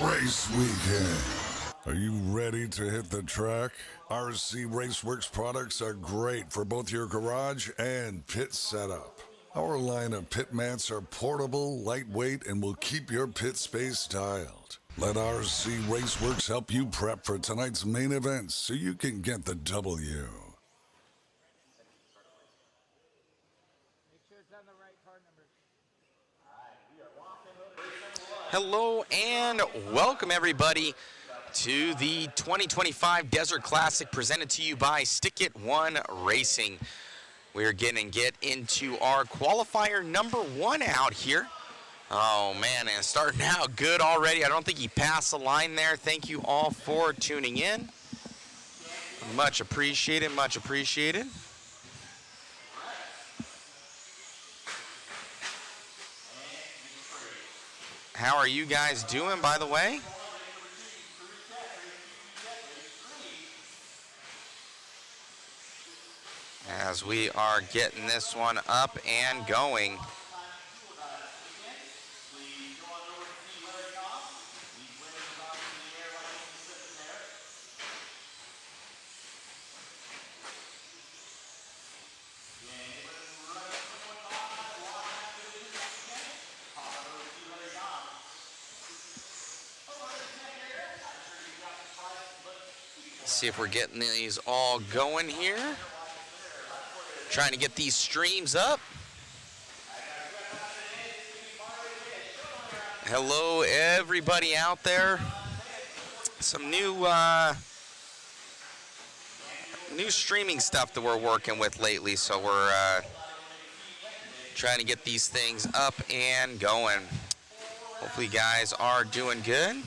Race Weekend. Are you ready to hit the track? RC Raceworks products are great for both your garage and pit setup. Our line of pit mats are portable, lightweight, and will keep your pit space styled. Let RC Raceworks help you prep for tonight's main event so you can get the W. Hello and welcome everybody to the 2025 Desert Classic presented to you by Stick It One Racing. We're going to get into our qualifier number 1 out here. Oh man, and starting out good already. I don't think he passed the line there. Thank you all for tuning in. Much appreciated, much appreciated. How are you guys doing, by the way? As we are getting this one up and going. See if we're getting these all going here. Trying to get these streams up. Hello, everybody out there. Some new streaming stuff that we're working with lately, so we're trying to get these things up and going. Hopefully, you guys are doing good.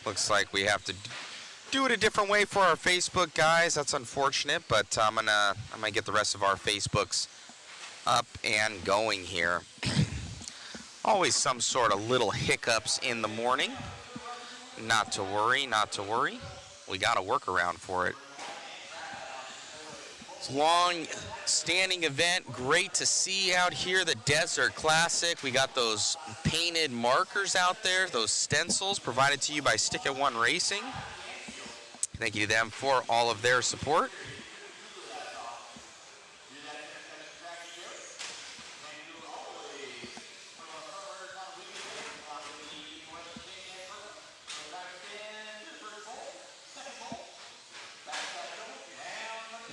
Looks like we have to do it a different way for our Facebook guys. That's unfortunate, but I'm gonna get the rest of our Facebooks up and going here. Always some sort of little hiccups in the morning. Not to worry, not to worry. We got a workaround for it. It's a long-standing event. Great to see out here, the Desert Classic. We got those painted markers out there, those stencils provided to you by Stick It One Racing. Thank you to them for all of their support.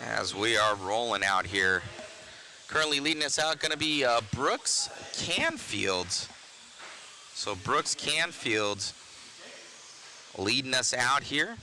As we are rolling out here. Currently leading us out going to be Brooks Canfield. So Brooks Canfield leading us out here.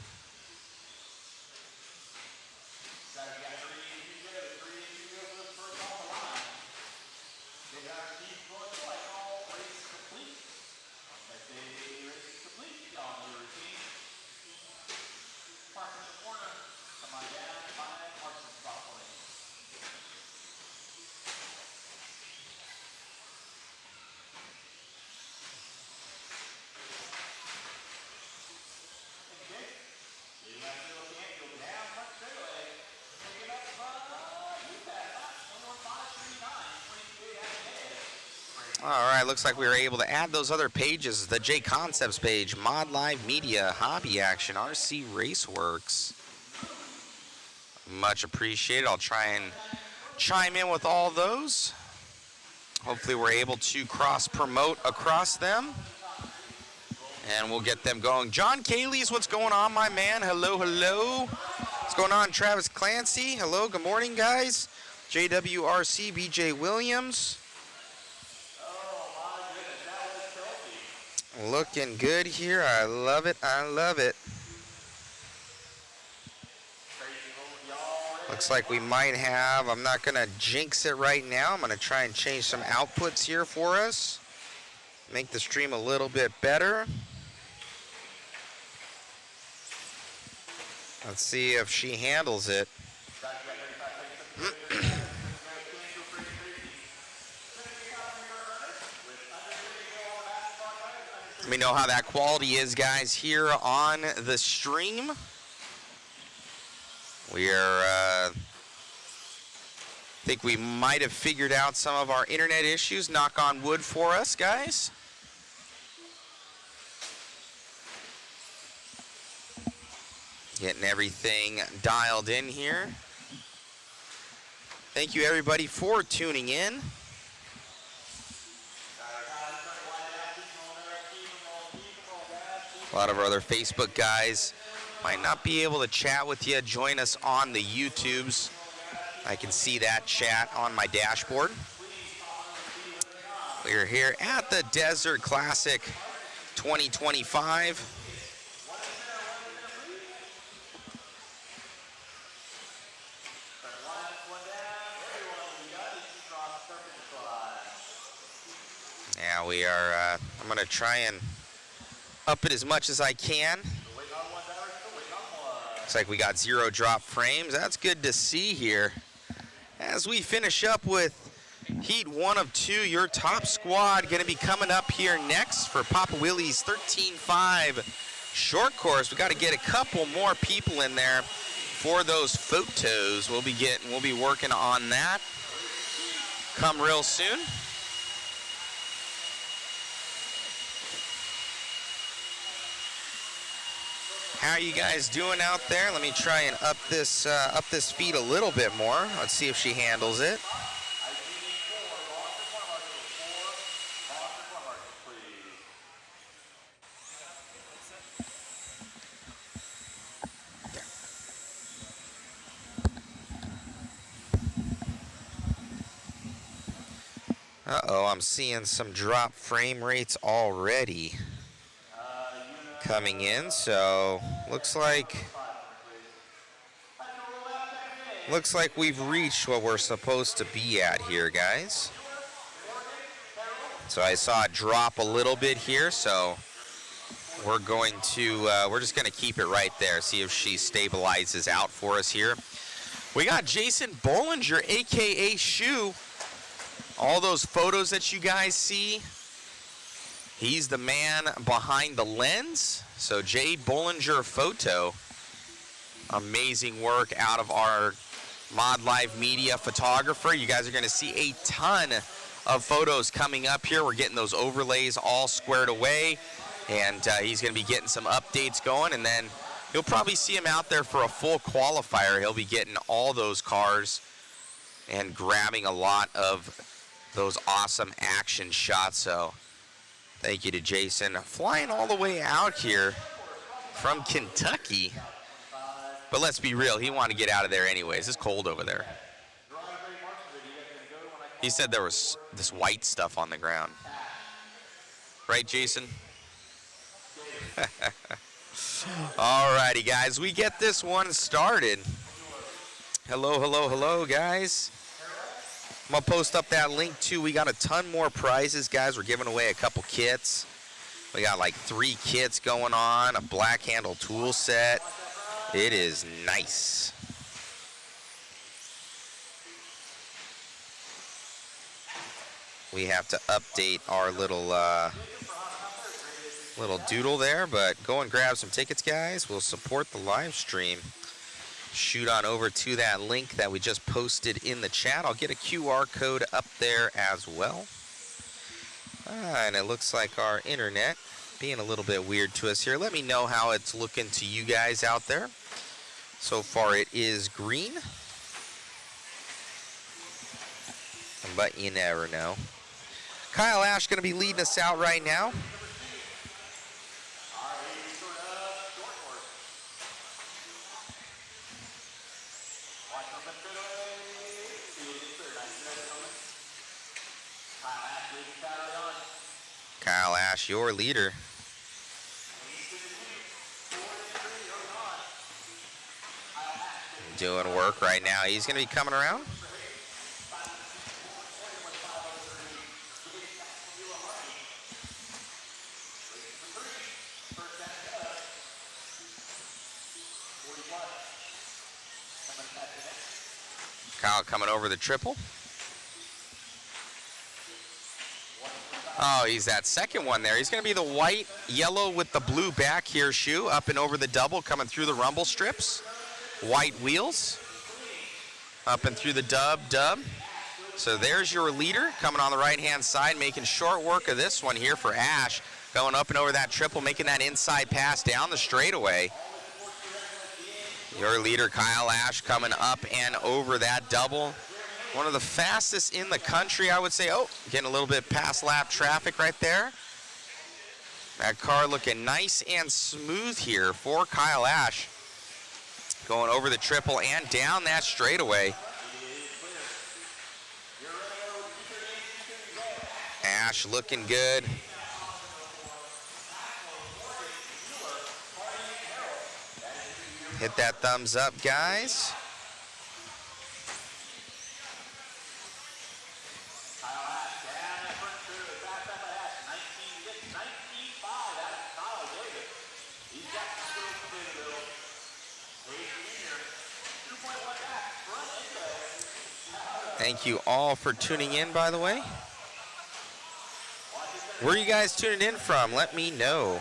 All right, looks like we were able to add those other pages. The J Concepts page, Mod Live Media, Hobby Action, RC Raceworks. Much appreciated. I'll try and chime in with all those. Hopefully we're able to cross-promote across them. And we'll get them going. John Caley's, what's going on, my man? Hello, hello. What's going on, Travis Clancy? Hello, good morning, guys. JWRC, BJ Williams. Looking good here. I love it. I love it. Looks like we might have, I'm not going to jinx it right now. I'm going to try and change some outputs here for us. Make the stream a little bit better. Let's see if she handles it. Let me know how that quality is, guys, here on the stream. We are, think we might have figured out some of our internet issues. Knock on wood for us, guys. Getting everything dialed in here. Thank you, everybody, for tuning in. A lot of our other Facebook guys might not be able to chat with you. Join us on the YouTubes. I can see that chat on my dashboard. We're here at the Desert Classic 2025. Yeah, we are, I'm going to try and up it as much as I can. Looks like we got 0 drop frames. That's good to see here. As we finish up with Heat 1 of 2, your top squad going to be coming up here next for Papa Willy's 13.5 short course. We got to get a couple more people in there for those photos. We'll be working on that. Come real soon. How are you guys doing out there? Let me try and up this feed a little bit more. Let's see if she handles it. Uh-oh, I'm seeing some drop frame rates already coming in, so looks like we've reached what we're supposed to be at here, guys. So I saw it drop a little bit here, so we're just gonna keep it right there, see if she stabilizes out for us here. We got Jason Bollinger, aka Shoe. All those photos that you guys see, he's the man behind the lens. So Jade Bollinger Photo. Amazing work out of our Mod Live Media photographer. You guys are going to see a ton of photos coming up here. We're getting those overlays all squared away. And he's going to be getting some updates going. And then you'll probably see him out there for a full qualifier. He'll be getting all those cars and grabbing a lot of those awesome action shots. So thank you to Jason, flying all the way out here from Kentucky. But let's be real, he wanted to get out of there anyways. It's cold over there. He said there was this white stuff on the ground. Right, Jason? Alrighty, guys, we get this one started. Hello, hello, hello, guys. I'm going to post up that link, too. We got a ton more prizes, guys. We're giving away a couple kits. We got like 3 kits going on, a black handle tool set. It is nice. We have to update our little doodle there, but go and grab some tickets, guys. We'll support the live stream. Shoot on over to that link that we just posted in the chat. I'll get a QR code up there as well. And it looks like our internet being a little bit weird to us here. Let me know how it's looking to you guys out there. So far it is green, but you never know. Kyle Ash going to be leading us out right now. Kyle Ash, your leader. Doing work right now. He's going to be coming around. Kyle coming over the triple. Oh, he's that second one there. He's going to be the white, yellow with the blue back here shoe, up and over the double, coming through the rumble strips. White wheels, up and through the dub. So there's your leader coming on the right-hand side, making short work of this one here for Ash. Going up and over that triple, making that inside pass down the straightaway. Your leader, Kyle Ash, coming up and over that double. One of the fastest in the country, I would say. Oh, getting a little bit past lap traffic right there. That car looking nice and smooth here for Kyle Ash. Going over the triple and down that straightaway. Ash looking good. Hit that thumbs up, guys. Thank you all for tuning in, by the way. Where are you guys tuning in from? Let me know.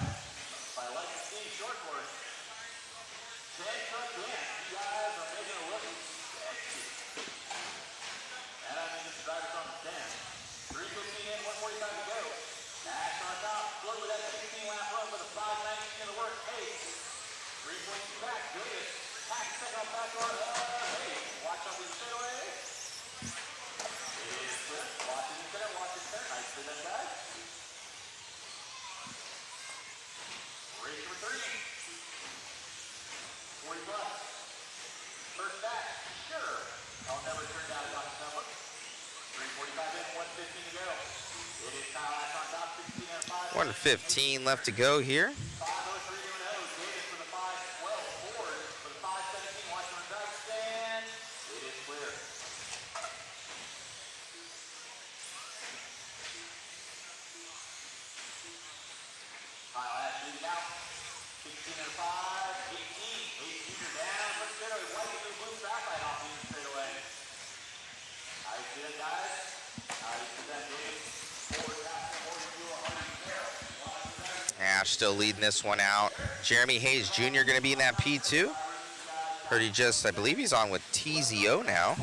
One 15 left to go here. Ash still leading this one out. Jeremy Hayes Jr. going to be in that P2. Heard he just, I believe he's on with TZO now.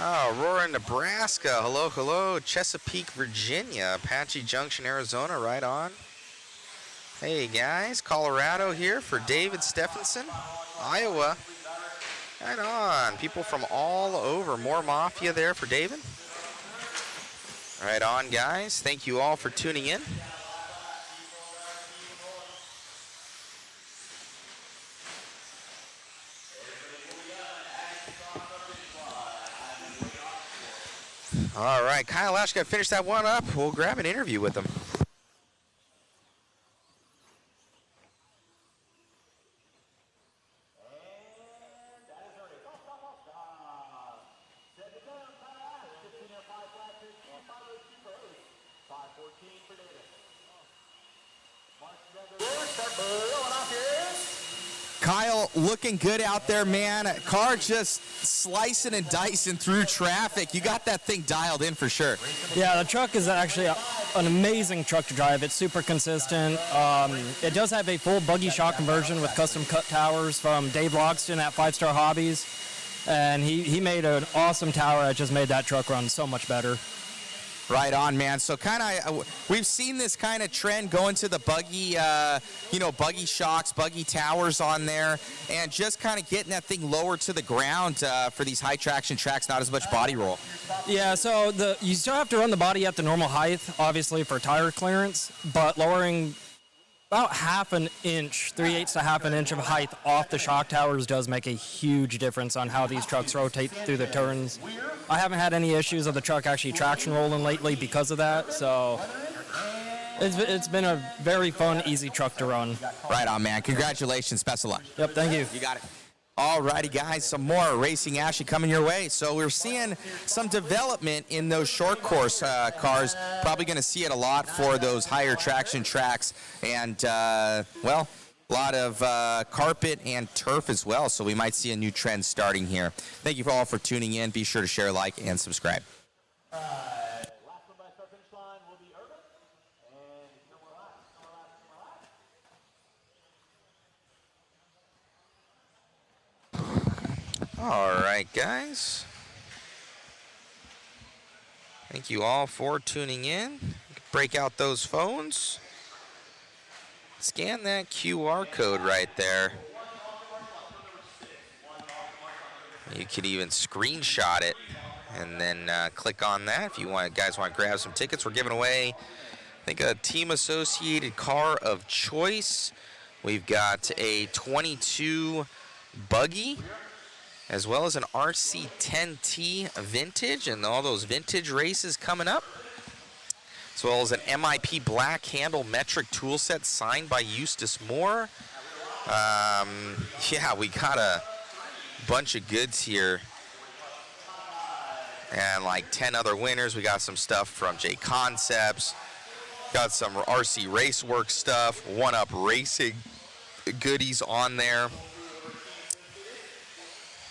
Oh, Aurora, Nebraska. Hello, hello. Chesapeake, Virginia. Apache Junction, Arizona. Right on. Hey, guys. Colorado here for David Stephenson. Iowa. Right on. People from all over. More Mafia there for David. Right on, guys. Thank you all for tuning in. All right, Kyle Ash got to finish that one up. We'll grab an interview with him. Kyle, looking good out there, man. Car just slicing and dicing through traffic. You got that thing dialed in for sure. Yeah, the truck is actually an amazing truck to drive. It's super consistent. It does have a full buggy shock conversion with custom cut towers from Dave Logston at 5-Star Hobbies. And he made an awesome tower that just made that truck run so much better. Right on, man. So kind of, we've seen this kind of trend going to the buggy, buggy shocks, buggy towers on there, and just kind of getting that thing lower to the ground for these high traction tracks, not as much body roll. Yeah, so you still have to run the body at the normal height, obviously, for tire clearance, but lowering about half an inch, 3/8 to half an inch of height off the shock towers does make a huge difference on how these trucks rotate through the turns. I haven't had any issues of the truck actually traction rolling lately because of that, so it's been a very fun, easy truck to run. Right on, man. Congratulations. Best of luck. Yep, thank you. You got it. All righty, guys, some more racing action coming your way. So we're seeing some development in those short course cars. Probably going to see it a lot for those higher traction tracks. And, well, a lot of carpet and turf as well. So we might see a new trend starting here. Thank you all for tuning in. Be sure to share, like, and subscribe. All right, guys. Thank you all for tuning in. Break out those phones. Scan that QR code right there. You could even screenshot it and then click on that if you guys want to grab some tickets. We're giving away, I think, a team associated car of choice. We've got a 22 buggy, as well as an RC10T vintage, and all those vintage races coming up, as well as an MIP black handle metric tool set signed by Eustace Moore. Yeah, we got a bunch of goods here, and like 10 other winners. We got some stuff from J Concepts, got some RC Raceworks stuff, One Up Racing goodies on there.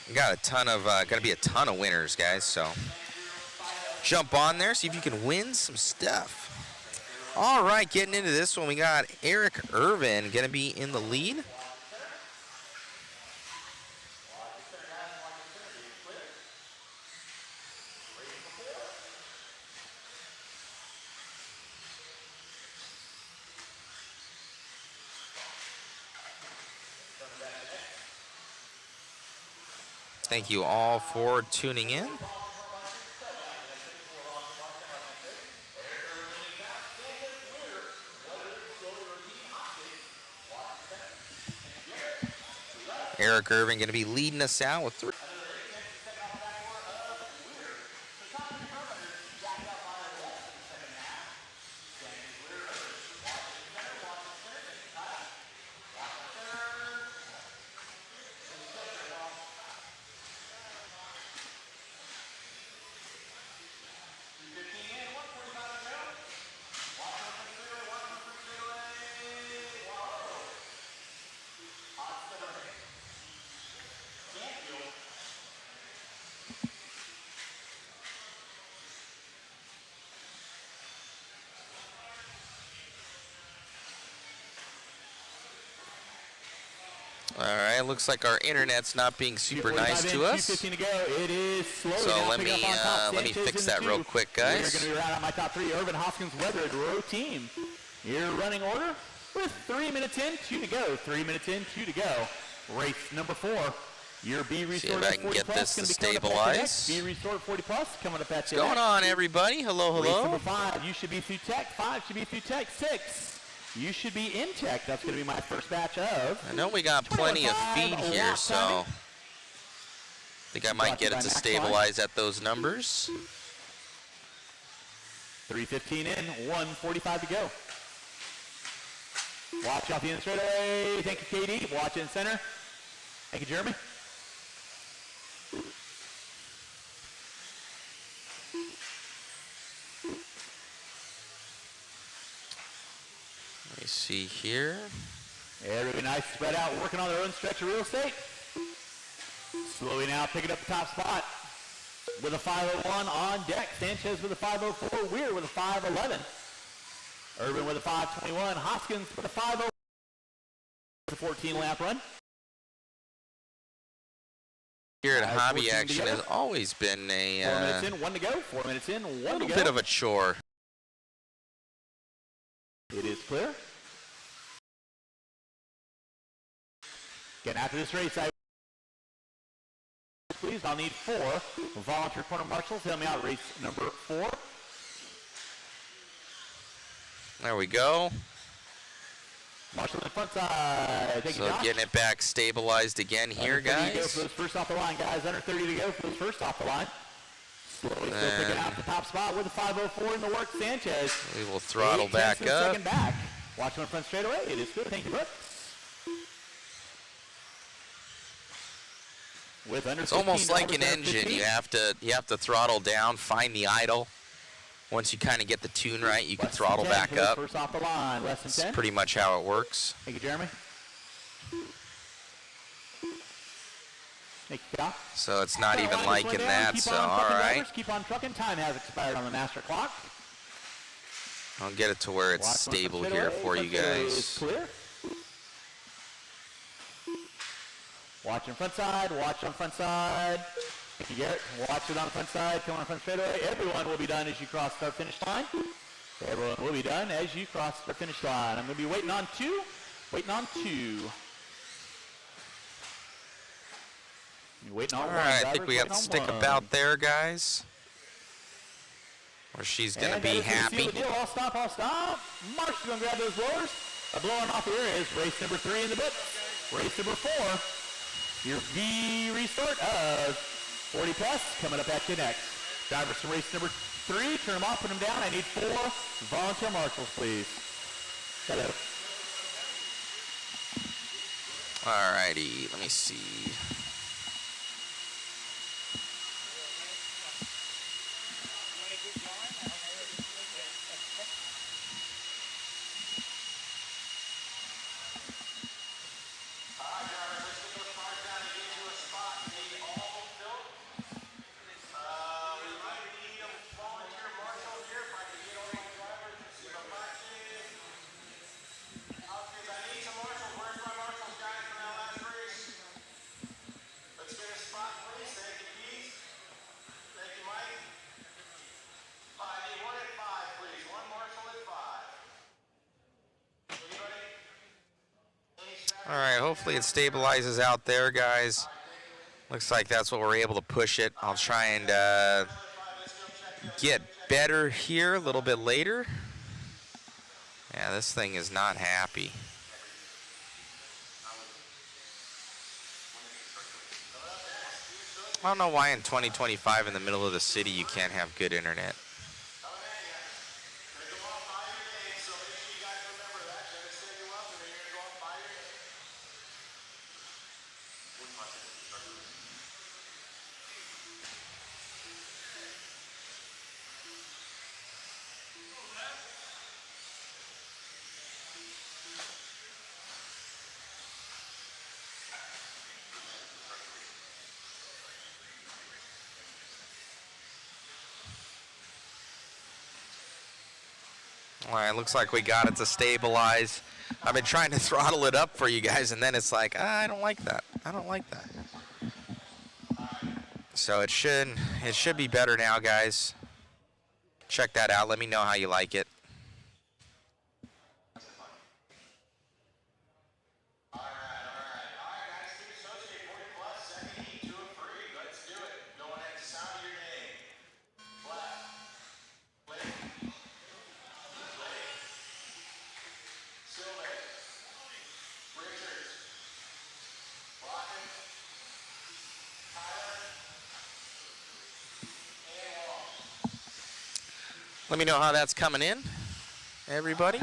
We got a ton of, gonna be a ton of winners, guys, so jump on there, see if you can win some stuff. All right, getting into this one, we got Eric Irvin gonna be in the lead. Thank you all for tuning in. Eric Irvin going to be leading us out with 3. All right, looks like our internet's not being super nice to us. So let me fix that real quick, guys. We're going to be right on my top 3. Irvin, Hoskins, Weathered, row team. Your running order with 3 minutes in, 2 to go. 3 minutes in, 2 to go. Race number 4. Your B Restore 40 Plus going to be stabilize. B Restore 40 Plus coming up at you. What's going on, everybody? Hello, hello. Race number 5, you should be through tech. 5 should be through tech. 6. You should be in tech. That's going to be my first batch of. I know we got plenty of feed here, so I think I might get it to stabilize at those numbers. 3:15 in, 1:45 to go. Watch off the end straightaway. Thank you, KD. Watch in center. Thank you, Jeremy. Let me see here. Everybody nice spread out, working on their own stretch of real estate. Slowly now picking up the top spot with a 501 on deck. Sanchez with a 504. Weir with a 511. Irvin with a 521. Hoskins with a 50. The 14 lap run. Here at Hobby Action has always been a 4 minutes in, 1 to go. 4 minutes in, 1 to go. little bit of a chore. It is clear. Getting after this race, please, I'll need 4 volunteer corner marshals. Help me out, race number 4. There we go. Marshall on the front side. Thank you, So Josh. getting it back stabilized again here, Under 30 to go guys. for those first off the line, guys. Under 30 to go for those first off the line. Slowly still picking out the top spot with a 504 in the work. Sanchez. We will throttle 8/10 back for up. second back. Watch on the front straightaway. It is good. Thank you, Brooke. With under It's almost 15 like an there, engine. 15. You have to throttle down, find the idle. Once you kind of get the tune right, you can Less than throttle 10 back for the up. First off the line. Less than That's 10. pretty much how it works. Thank you, Jeremy. Thank you, Doc. So it's not even All right, liking slow down. that. Keep So on all trucking, right, drivers. Keep on trucking. Time has expired on the master clock. I'll get it to where it's Watch on the stable front here straightaway. for you Front straightaway is guys. clear. Watch on front side. Watch on front side. Thank you, Garrett. Watch it on the front side. Come on front straightaway. Everyone will be done as you cross the finish line. Everyone will be done as you cross the finish line. I'm going to be waiting on two. Waiting on two. You're waiting on All one. right, I Drivers think we got waiting the on stick one. about there, guys. Where she's going to And be that is gonna seal happy. the deal. All stop, all stop. Mark's going to grab those blowers. Blowing off here is race number 3 in the book. Race number 4. Your V restart of 40 plus coming up at you next. Drivers from race number 3, turn them off, put them down. I need 4 volunteer marshals, please. Hello. All righty, let me see. All right, hopefully it stabilizes out there, guys. Looks like that's what we're able to push it. I'll try and get better here a little bit later. Yeah, this thing is not happy. I don't know why in 2025 in the middle of the city you can't have good internet. All right, looks like we got it to stabilize. I've been trying to throttle it up for you guys, and then it's like, I don't like that. I don't like that. So it should be better now, guys. Check that out. Let me know how you like it. Let me know how that's coming in, everybody.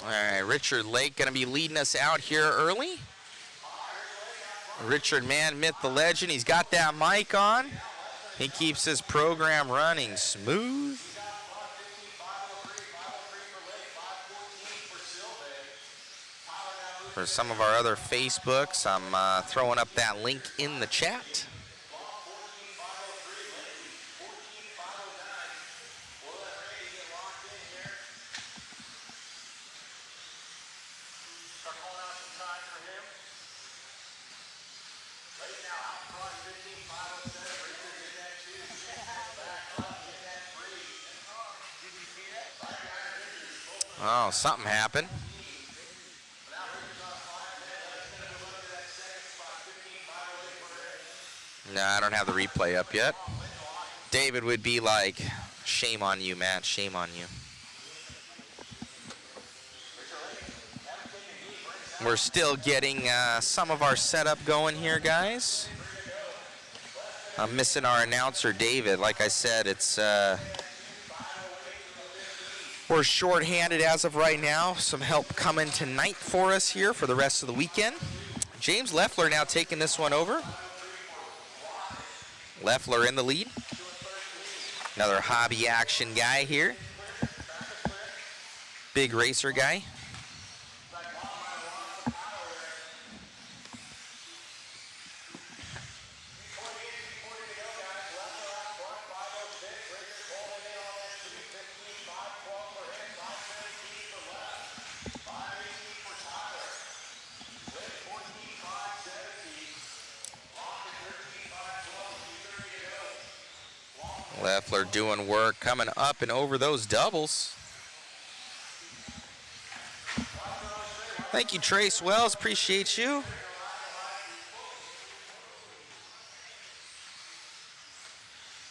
All right, Richard Lake going to be leading us out here early. Richard Man, Myth the Legend, he's got that mic on. He keeps his program running smooth. For some of our other Facebooks, I'm throwing up that link in the chat. Oh, something happened. No, I don't have the replay up yet. David would be like, shame on you, Matt, shame on you. We're still getting some of our setup going here, guys. I'm missing our announcer, David. Like I said, it's we're short-handed as of right now. Some help coming tonight for us here for the rest of the weekend. James Leffler now taking this one over. Leffler in the lead. Another hobby action guy here. Big racer guy. Leffler doing work, coming up and over those doubles. Thank you, Trace Wells. Appreciate you.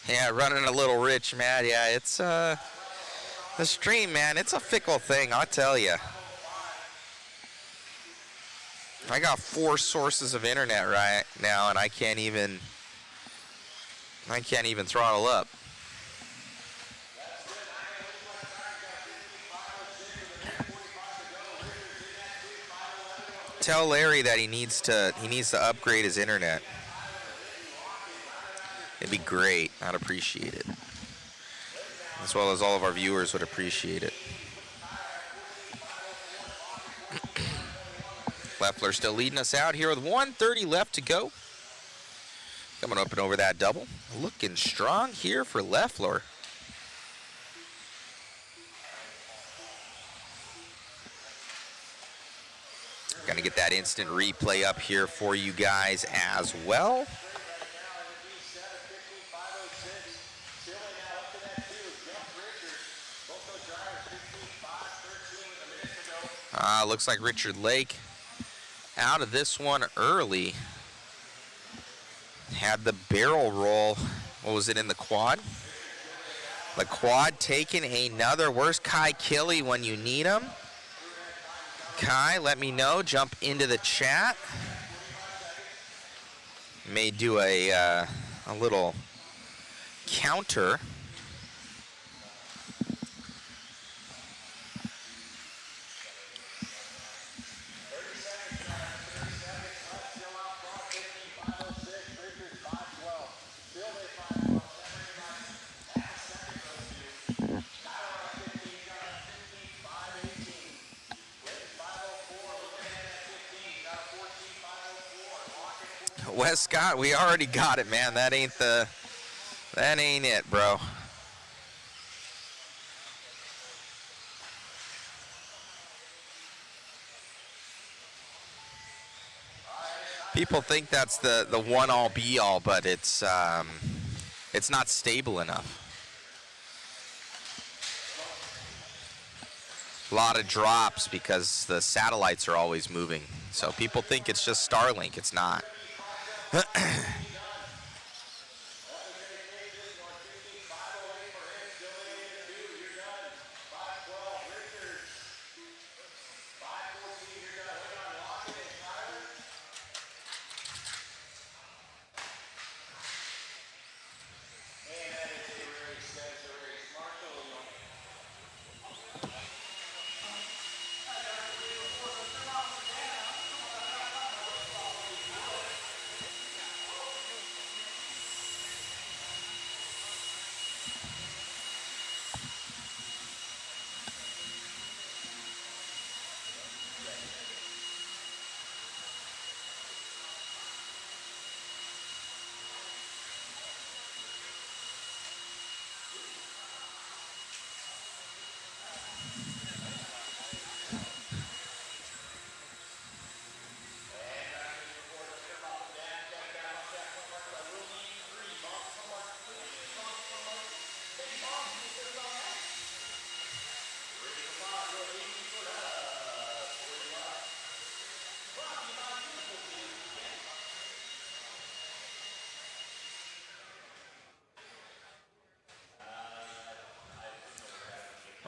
Yeah, running a little rich, Matt. Yeah, it's the stream, man. It's a fickle thing, I'll tell you. I got 4 sources of internet right now, and I can't even throttle up. Tell Larry that he needs to upgrade his internet. It'd be great. I'd appreciate it. As well as all of our viewers would appreciate it. Leffler still leading us out here with 1:30 left to go. Coming up and over that double. Looking strong here for Leffler. Gonna get that instant replay up here for you guys as well. Looks like Richard Lake out of this one early. Had the barrel roll. What was it, in the quad? The quad taking another. Where's Kai Killy when you need him? Kai, let me know. Jump into the chat. May do a little counter. Wes Scott, we already got it, man. That ain't it, bro. People think that's the one all be all, but it's not stable enough. A lot of drops because the satellites are always moving. So people think it's just Starlink. It's not.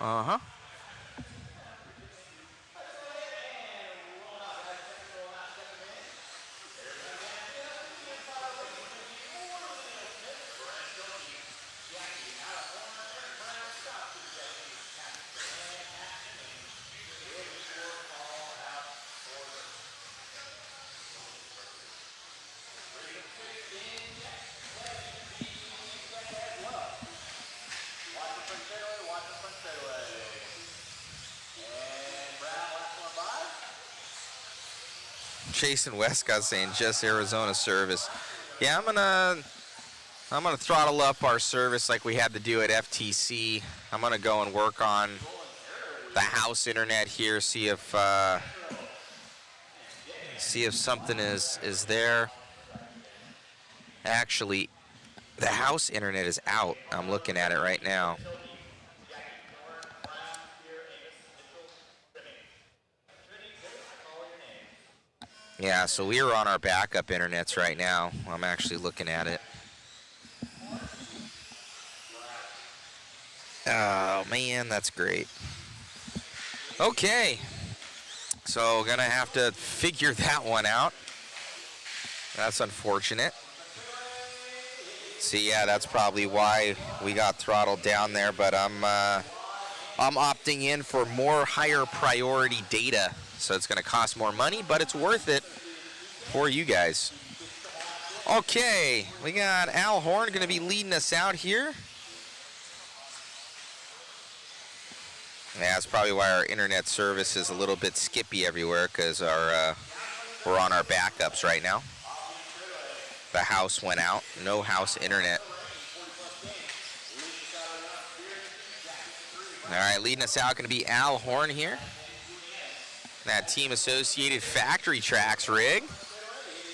Uh-huh. Jason Westcott saying just Arizona service. Yeah, I'm gonna throttle up our service like we had to do at FTC. I'm gonna go and work on the house internet here, see if something is there. Actually, the house internet is out. I'm looking at it right now. Yeah, so we are on our backup internets right now. I'm actually looking at it. Oh, man, that's great. Okay. So, gonna have to figure that one out. That's unfortunate. See, yeah, that's probably why we got throttled down there, but I'm opting in for more higher priority data. So it's gonna cost more money, but it's worth it for you guys. Okay, we got Al Horn gonna be leading us out here. Yeah, that's probably why our internet service is a little bit skippy everywhere, because we're on our backups right now. The house went out, no house internet. All right, leading us out going to be Al Horn here. That Team Associated Factory Tracks rig.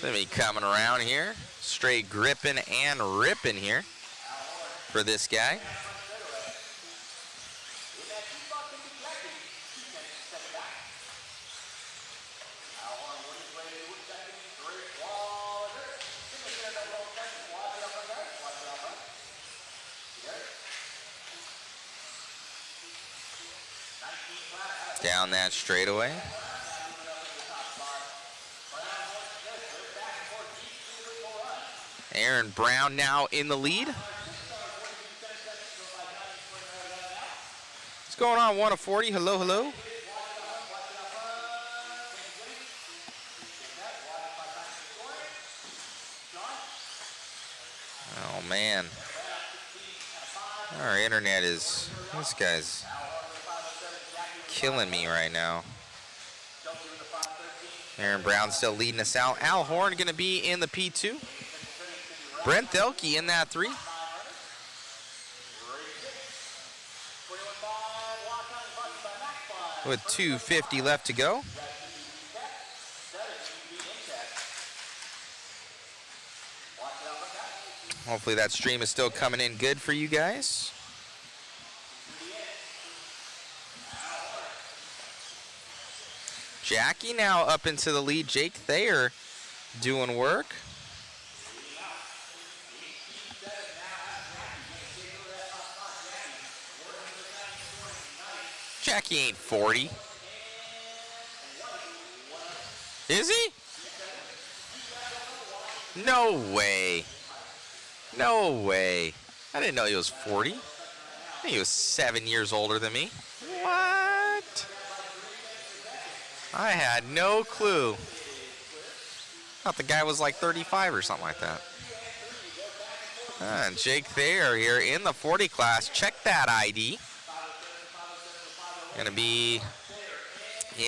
Going to be coming around here. Straight gripping and ripping here for this guy. Down that straightaway. Aaron Brown now in the lead. What's going on, 1 of 40? Hello, hello. Oh, man. Our internet is... This guy's killing me right now. Aaron Brown still leading us out. Al Horn going to be in the P2. Brent Delki in that 3. With 2:50 left to go. Hopefully that stream is still coming in good for you guys. Jackie now up into the lead. Jake Thayer doing work. Jackie ain't 40. Is he? No way. No way. I didn't know he was 40. I think he was 7 years older than me. What? I had no clue. Thought the guy was like 35 or something like that. And Jake Thayer here in the 40 class. Check that ID. Gonna be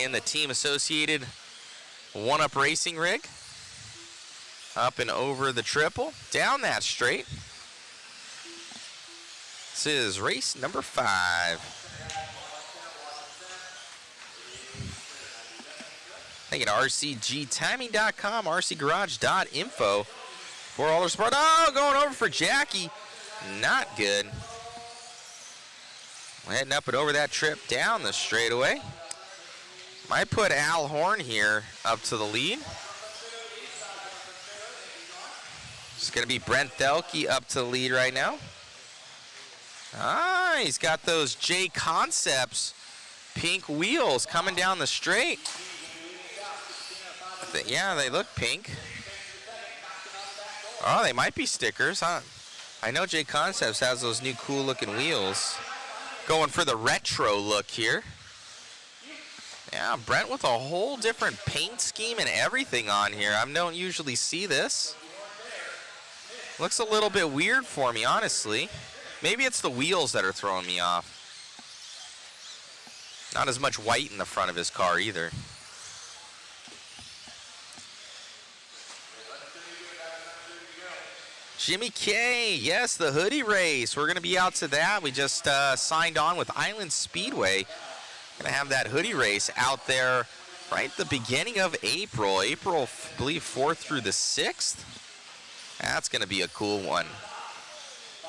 in the Team Associated 1-Up Racing rig. Up and over the triple. Down that straight. This is race number 5. Thank you to RCGtiming.com, RCGarage.info for all their support. Oh, going over for Jackie. Not good. Heading up and over that trip down the straightaway. Might put Al Horn here up to the lead. It's going to be Brent Delki up to the lead right now. Ah, he's got those J Concepts pink wheels coming down the straight. Yeah, they look pink. Oh, they might be stickers, huh? I know J Concepts has those new cool looking wheels. Going for the retro look here. Yeah, Brent with a whole different paint scheme and everything on here. I don't usually see this. Looks a little bit weird for me, honestly. Maybe it's the wheels that are throwing me off. Not as much white in the front of his car either. Jimmy K, yes, the hoodie race. We're going to be out to that. We just signed on with Island Speedway. Going to have that hoodie race out there right at the beginning of April. April, I believe, 4th through the 6th. That's going to be a cool one.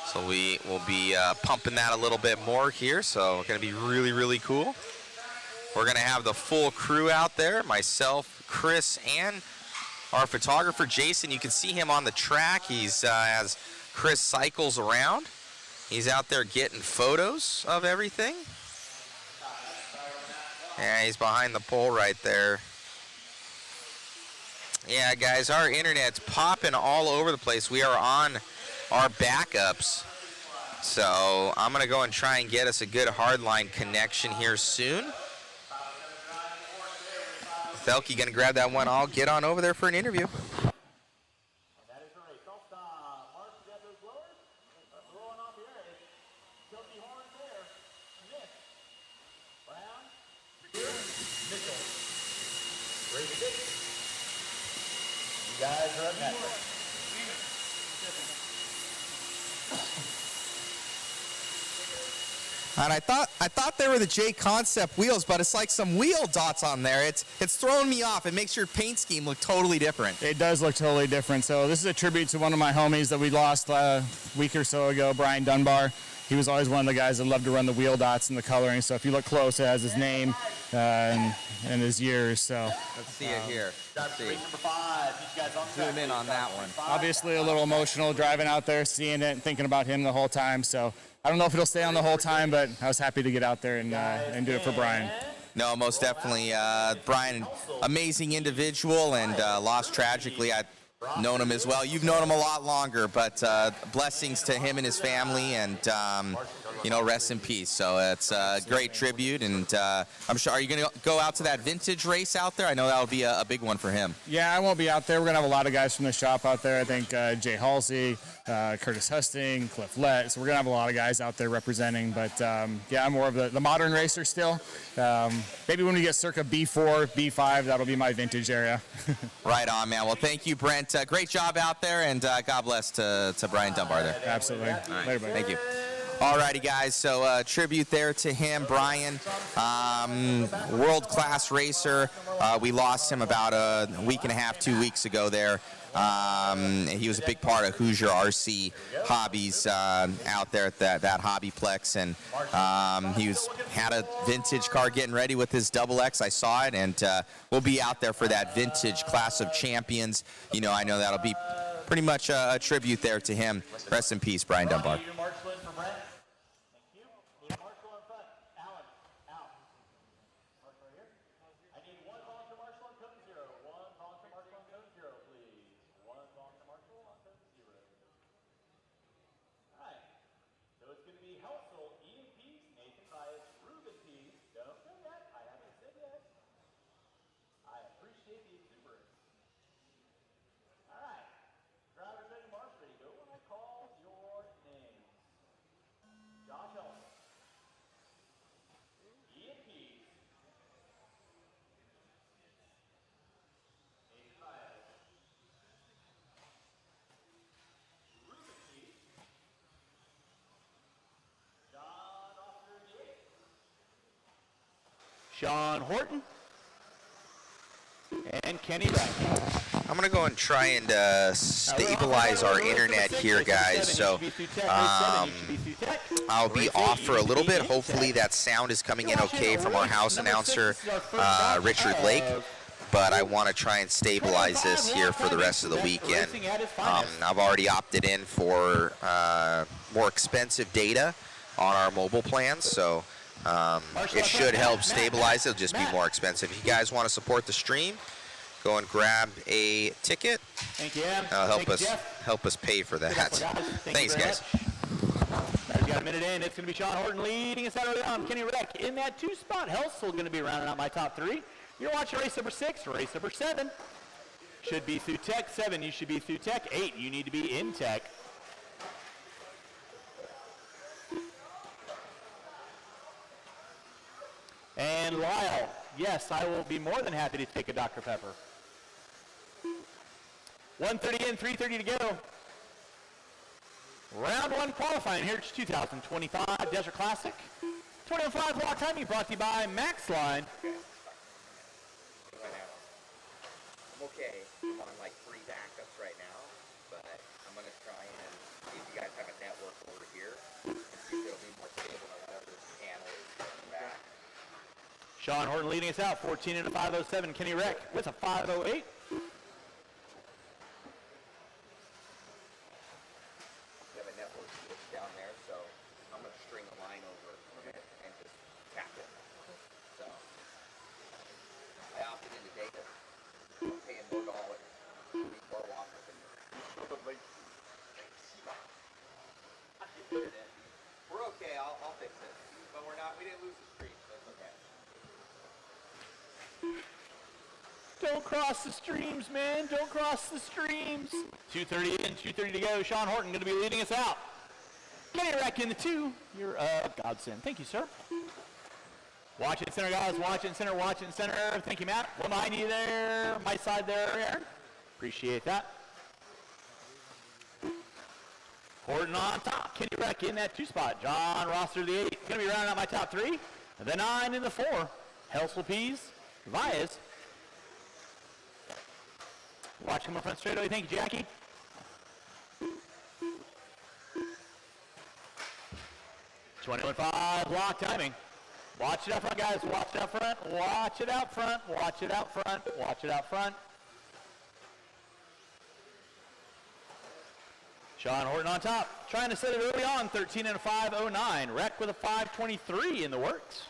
So we will be pumping that a little bit more here. So going to be really, really cool. We're going to have the full crew out there. Myself, Chris, and our photographer, Jason. You can see him on the track. He's as Chris cycles around. He's out there getting photos of everything. Yeah, he's behind the pole right there. Yeah, guys, our internet's popping all over the place. We are on our backups. So I'm going to go and try and get us a good hardline connection here soon. Delki going to grab that one. I'll get on over there for an interview. You guys are up next. And I thought they were the J Concept wheels, but it's like some wheel dots on there. It's throwing me off. It makes your paint scheme look totally different. It does look totally different. So this is a tribute to one of my homies that we lost a week or so ago, Brian Dunbar. He was always one of the guys that loved to run the wheel dots and the coloring. So if you look close, it has his name and his years. So Let's see it here. Let's see. Zoom in on that one. Obviously a little emotional driving out there, seeing it and thinking about him the whole time. So I don't know if it'll stay on the whole time, but I was happy to get out there and do it for Brian. No, most definitely. Brian, amazing individual and lost tragically. I've known him as well. You've known him a lot longer, but blessings to him and his family, and rest in peace. So it's a great tribute, and I'm sure. Are you going to go out to that vintage race out there? I know that'll be a big one for him. Yeah, I won't be out there. We're going to have a lot of guys from the shop out there. I think Jay Halsey, Curtis Husting, Cliff Lett. So we're going to have a lot of guys out there representing. But, yeah, I'm more of the modern racer still. Maybe when we get circa B4, B5, that'll be my vintage area. Right on, man. Well, thank you, Brent. Great job out there, and God bless to Brian Dunbar there. Absolutely. Right. Later, buddy. Thank you. Alrighty, guys, so tribute there to him, Brian, world-class racer. We lost him about a week and a half, 2 weeks ago there. He was a big part of Hoosier RC hobbies out there at that Hobbyplex, and he had a vintage car getting ready with his Double X. I saw it, and we'll be out there for that vintage Class of Champions. I know that'll be pretty much a tribute there to him. Rest in peace, Brian Dunbar. Sean Horton and Kenny Wright. I'm going to go and try and stabilize our internet here, guys. So I'll be off for a little bit. Hopefully that sound is coming in okay from our house announcer, Richard Lake. But I want to try and stabilize this here for the rest of the weekend. I've already opted in for more expensive data on our mobile plans, so it should help stabilize it. It'll just be more expensive. If you guys want to support the stream, go and grab a ticket. Thank you, Em. Help us pay for that. Thanks, guys. He's got a minute in. It's going to be Sean Horton leading us out early on. Kenny Reck in that 2-spot. Helsel going to be rounding out my top 3. You're watching race number 6. Race number 7 should be through Tech. 7, you should be through Tech. 8, you need to be in Tech. And Lyle, yes, I will be more than happy to take a Dr. Pepper. 1:30 in, 3:30 to go. Round 1 qualifying here. It's 2025 Desert Classic. 21.5 block timing brought to you by Max Line. I'm okay. I'm on like 3 backups right now, but I'm going to try and see if you guys have a network over here and see if it'll be more stable than whatever this channel is going back. Sean Horton leading us out, 14 into 5:07. Kenny Reck with a 5:08. We're okay, I'll fix it. But we didn't lose the streak, so it's okay. Don't cross the streams, man. Don't cross the streams. 2:30 in, 2:30 to go. Sean Horton going to be leading us out. Kenny Reck in the 2. You're a godsend. Thank you, sir. Watch it center, guys. Watch it center, watch it center. Thank you, Matt. One behind you there. My side there, Aaron. Appreciate that. Horton on top. Kenny Reck in that 2-spot. John Rosser, the 8. Going to be rounding out my top 3. And the 9 in the 4. Helsel Pease. Vias. Watch him up front straightaway. Thank you, Jackie. .21.5 block timing. Watch it out front, guys. Watch it out front. Watch it out front. Watch it out front. Watch it out front. Sean Horton on top. Trying to set it early on. 13 and a 5:09. Reck with a 5:23 in the works.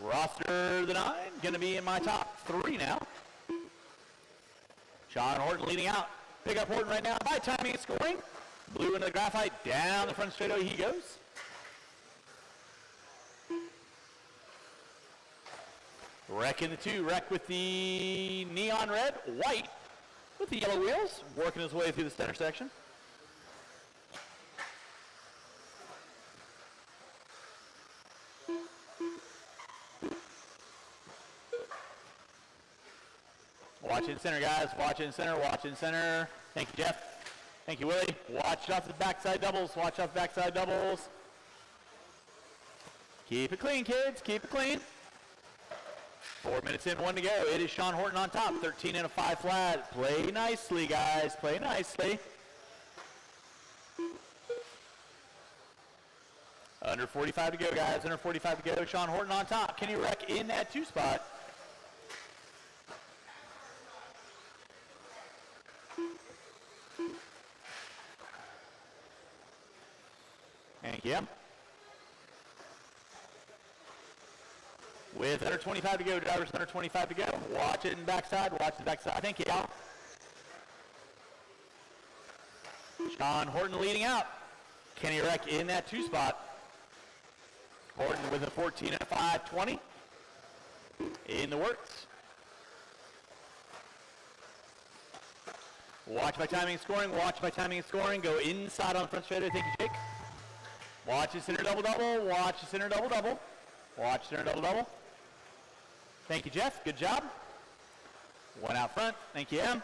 Roster the 9. Going to be in my top 3 now. Sean Horton leading out. Pick up Horton right now by timing and scoring. Blue into the graphite. Down the front straightaway he goes. Reck in the 2. Reck with the neon red. White with the yellow wheels. Working his way through the center section. Watch it in center, guys. Watch it in center. Watch it in center. Thank you, Jeff. Thank you, Willie. Watch off the backside doubles. Watch off the backside doubles. Keep it clean, kids. Keep it clean. 4 minutes in, 1 to go. It is Sean Horton on top. 13 and a 5 flat. Play nicely, guys. Play nicely. Under 45 to go, guys. Under 45 to go. Sean Horton on top. Kenny Reck in that 2-spot. Thank you. With under 25 to go, drivers under 25 to go. Watch it in backside, watch the backside. Thank you, y'all. Sean Horton leading out. Kenny Reck in that 2-spot. Horton with a 14 and a 5:20 in the works. Watch my timing and scoring, watch my timing and scoring. Go inside on front straightaway. Thank you, Jake. Watch the center double-double, watch the center double-double. Watch center double-double. Thank you, Jeff. Good job. 1 out front. Thank you, Em.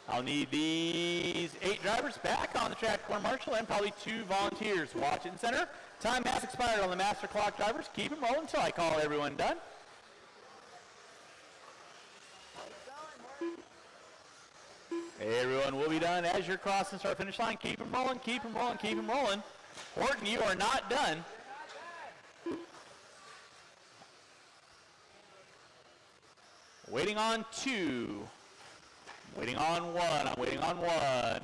I'll need these 8 drivers back on the track, corner marshal, and probably 2 volunteers. Watch it in center. Time has expired on the master clock drivers. Keep them rolling until I call everyone done. Everyone will be done as you're crossing start finish line. Keep them rolling, keep them rolling, keep them rolling. Horton, you are not done. Waiting on 2. Waiting on 1. I'm waiting on 1.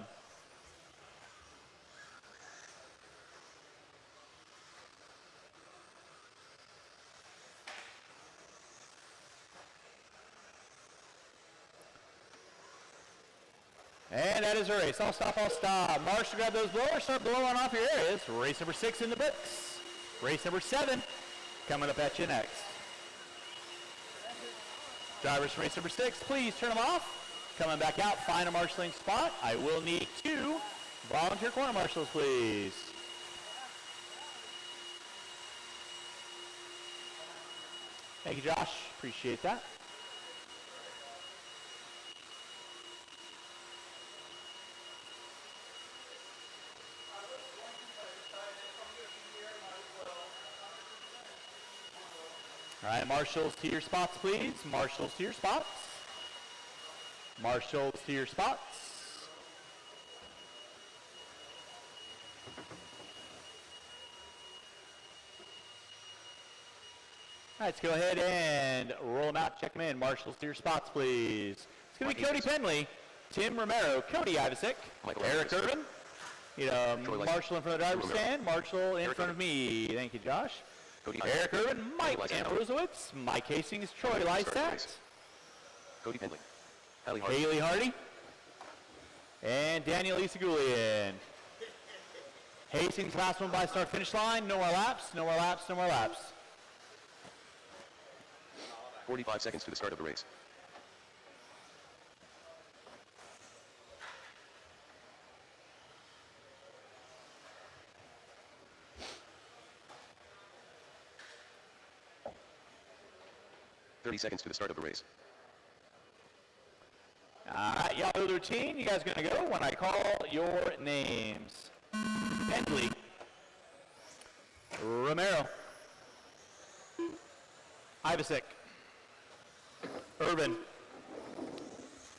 And that is a race. I'll stop, I'll stop. Marshall, grab those blowers, start blowing off your areas. Race number 6 in the books. Race number 7 coming up at you next. Drivers from race number 6, please turn them off. Coming back out, find a marshalling spot. I will need 2 volunteer corner marshals, please. Thank you, Josh. Appreciate that. All right, marshals to your spots, please. Marshals to your spots. Marshals to your spots. All right, let's go ahead and roll them out. Check them in. Marshals to your spots, please. It's going to be Cody Penley, Tim Romero, Cody Ivasick, Eric Irvin. Marshall in front of the driver's stand. Marshall in front of me. Thank you, Josh. Eric Irvin, Mike Ambrosowitz, Mike Hastings, Troy Lysak, Cody Penley, Haley Hardy, and Daniel Isagulian. Hastings, last one by start finish line. No more laps, no more laps, no more laps. 45 seconds to the start of the race. Seconds to the start of the race. All right, y'all know the routine. You guys are going to go when I call your names. Penley, Romero, Ivasick, Irvin,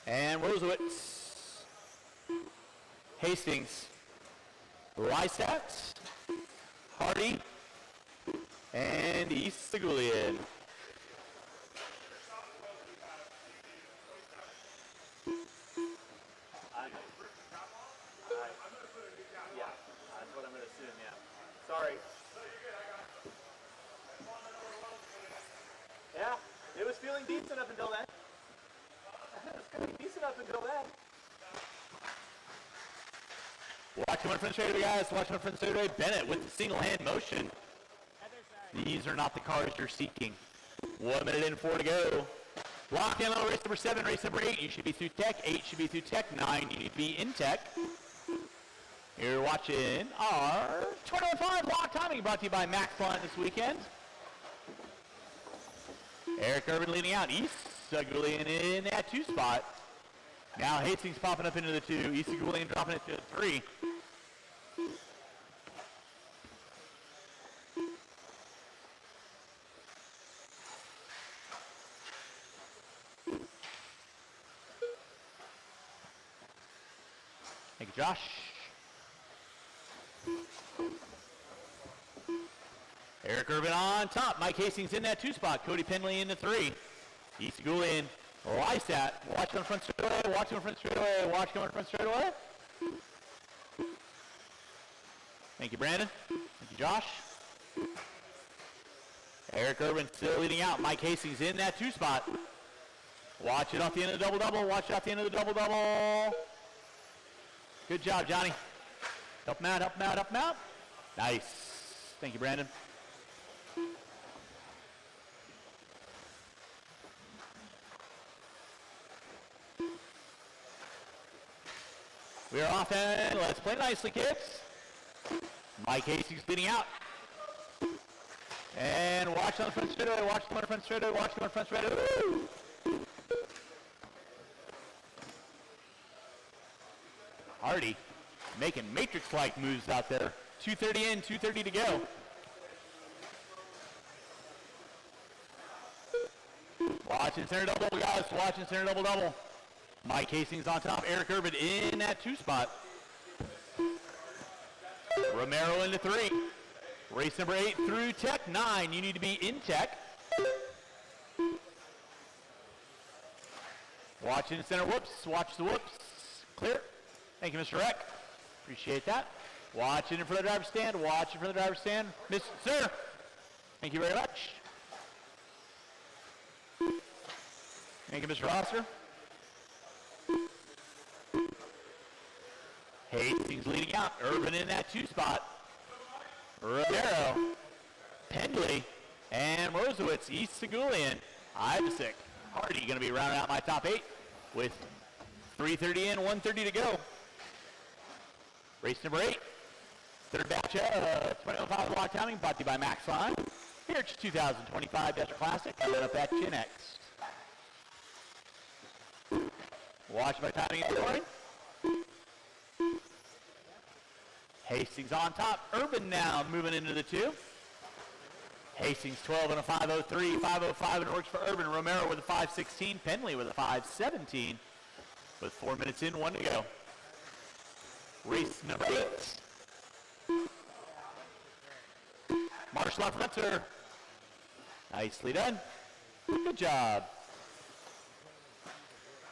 and Rosowitz, Hastings, Lysak, Hardy, and Isagulian. Sorry. Yeah, it was feeling decent up until then. It was feeling decent up until then. Watch him in front straightaway, guys. Watch him in front straightaway. Bennett with the single hand motion. These are not the cars you're seeking. 1 minute and 4 to go. Lock in on race number 7, race number 8. You should be through tech. 8 should be through tech. 9, you need to be in tech. You're watching our 21.5 lock timing brought to you by Max Blunt this weekend. Eric Irvin leading out. Isagulian in that 2 spot. Now Hastings popping up into the 2. Isagulian dropping it to the 3. Thank you, Josh. Eric Irvin on top. Mike Hastings in that 2 spot. Cody Penley in the 3. Isagulian, Lysat. Watch going front straightaway. Watch going front straightaway. Watch going front straightaway. Thank you, Brandon. Thank you, Josh. Eric Irvin still leading out. Mike Hastings in that 2 spot. Watch it off the end of the double-double. Watch it off the end of the double-double. Good job, Johnny. Help him out, help him out, help him out. Nice. Thank you, Brandon. We are off and let's play nicely, kids. Mike Hastings leading out. And watch on the front straightaway, watch on the front straightaway, watch on the front straightaway. Woo! Hardy making matrix-like moves out there. 2:30 in, 2:30 to go. Watching center double, guys. Watching center double. Mike Hastings on top. Eric Irvin in that 2 spot. Romero into 3. Race number 8 through tech 9. You need to be in tech. Watching center whoops. Watch the whoops. Clear. Thank you, Mr. Reck. Appreciate that. Watching in front of the driver's stand. Watching for the driver's stand. Sir. Thank you very much. Thank you, Mr. Rosser. Hastings leading out. Urban in that 2 spot. Romero, Pendley, and Rosewitz, East Segulian, Ivasic, Hardy going to be rounding out my top 8 with 3:30 in, 1:30 to go. Race number 8, third batch of 2005 block timing brought to you by Max Line. Here at your 2025 Desert Classic, coming up at you next. Watch my timing and scoring. Hastings on top. Urban now moving into the 2. Hastings 12 and a 5:03, 5:05, and it works for Urban. Romero with a 5:16. Penley with a 5:17. With 4 minutes in, 1 to go. Race number 8. Marshall up front, sir. Nicely done. Good job.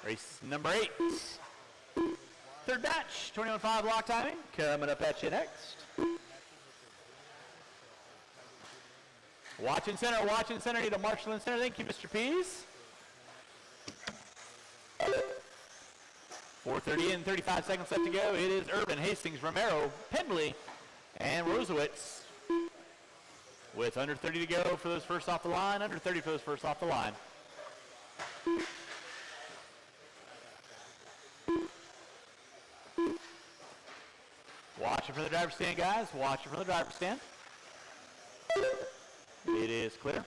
Race number 8. Third batch, 21.5 block timing, coming up at you next. Watch in center, need a Marshall in center. Thank you, Mr. Pease. 4:30 in, 35 seconds left to go. It is Urban, Hastings, Romero, Pendley, and Rosewitz. With under 30 to go for those first off the line, under 30 for those first off the line. Watch it for the driver's stand, guys. Watch it for the driver's stand. It is clear.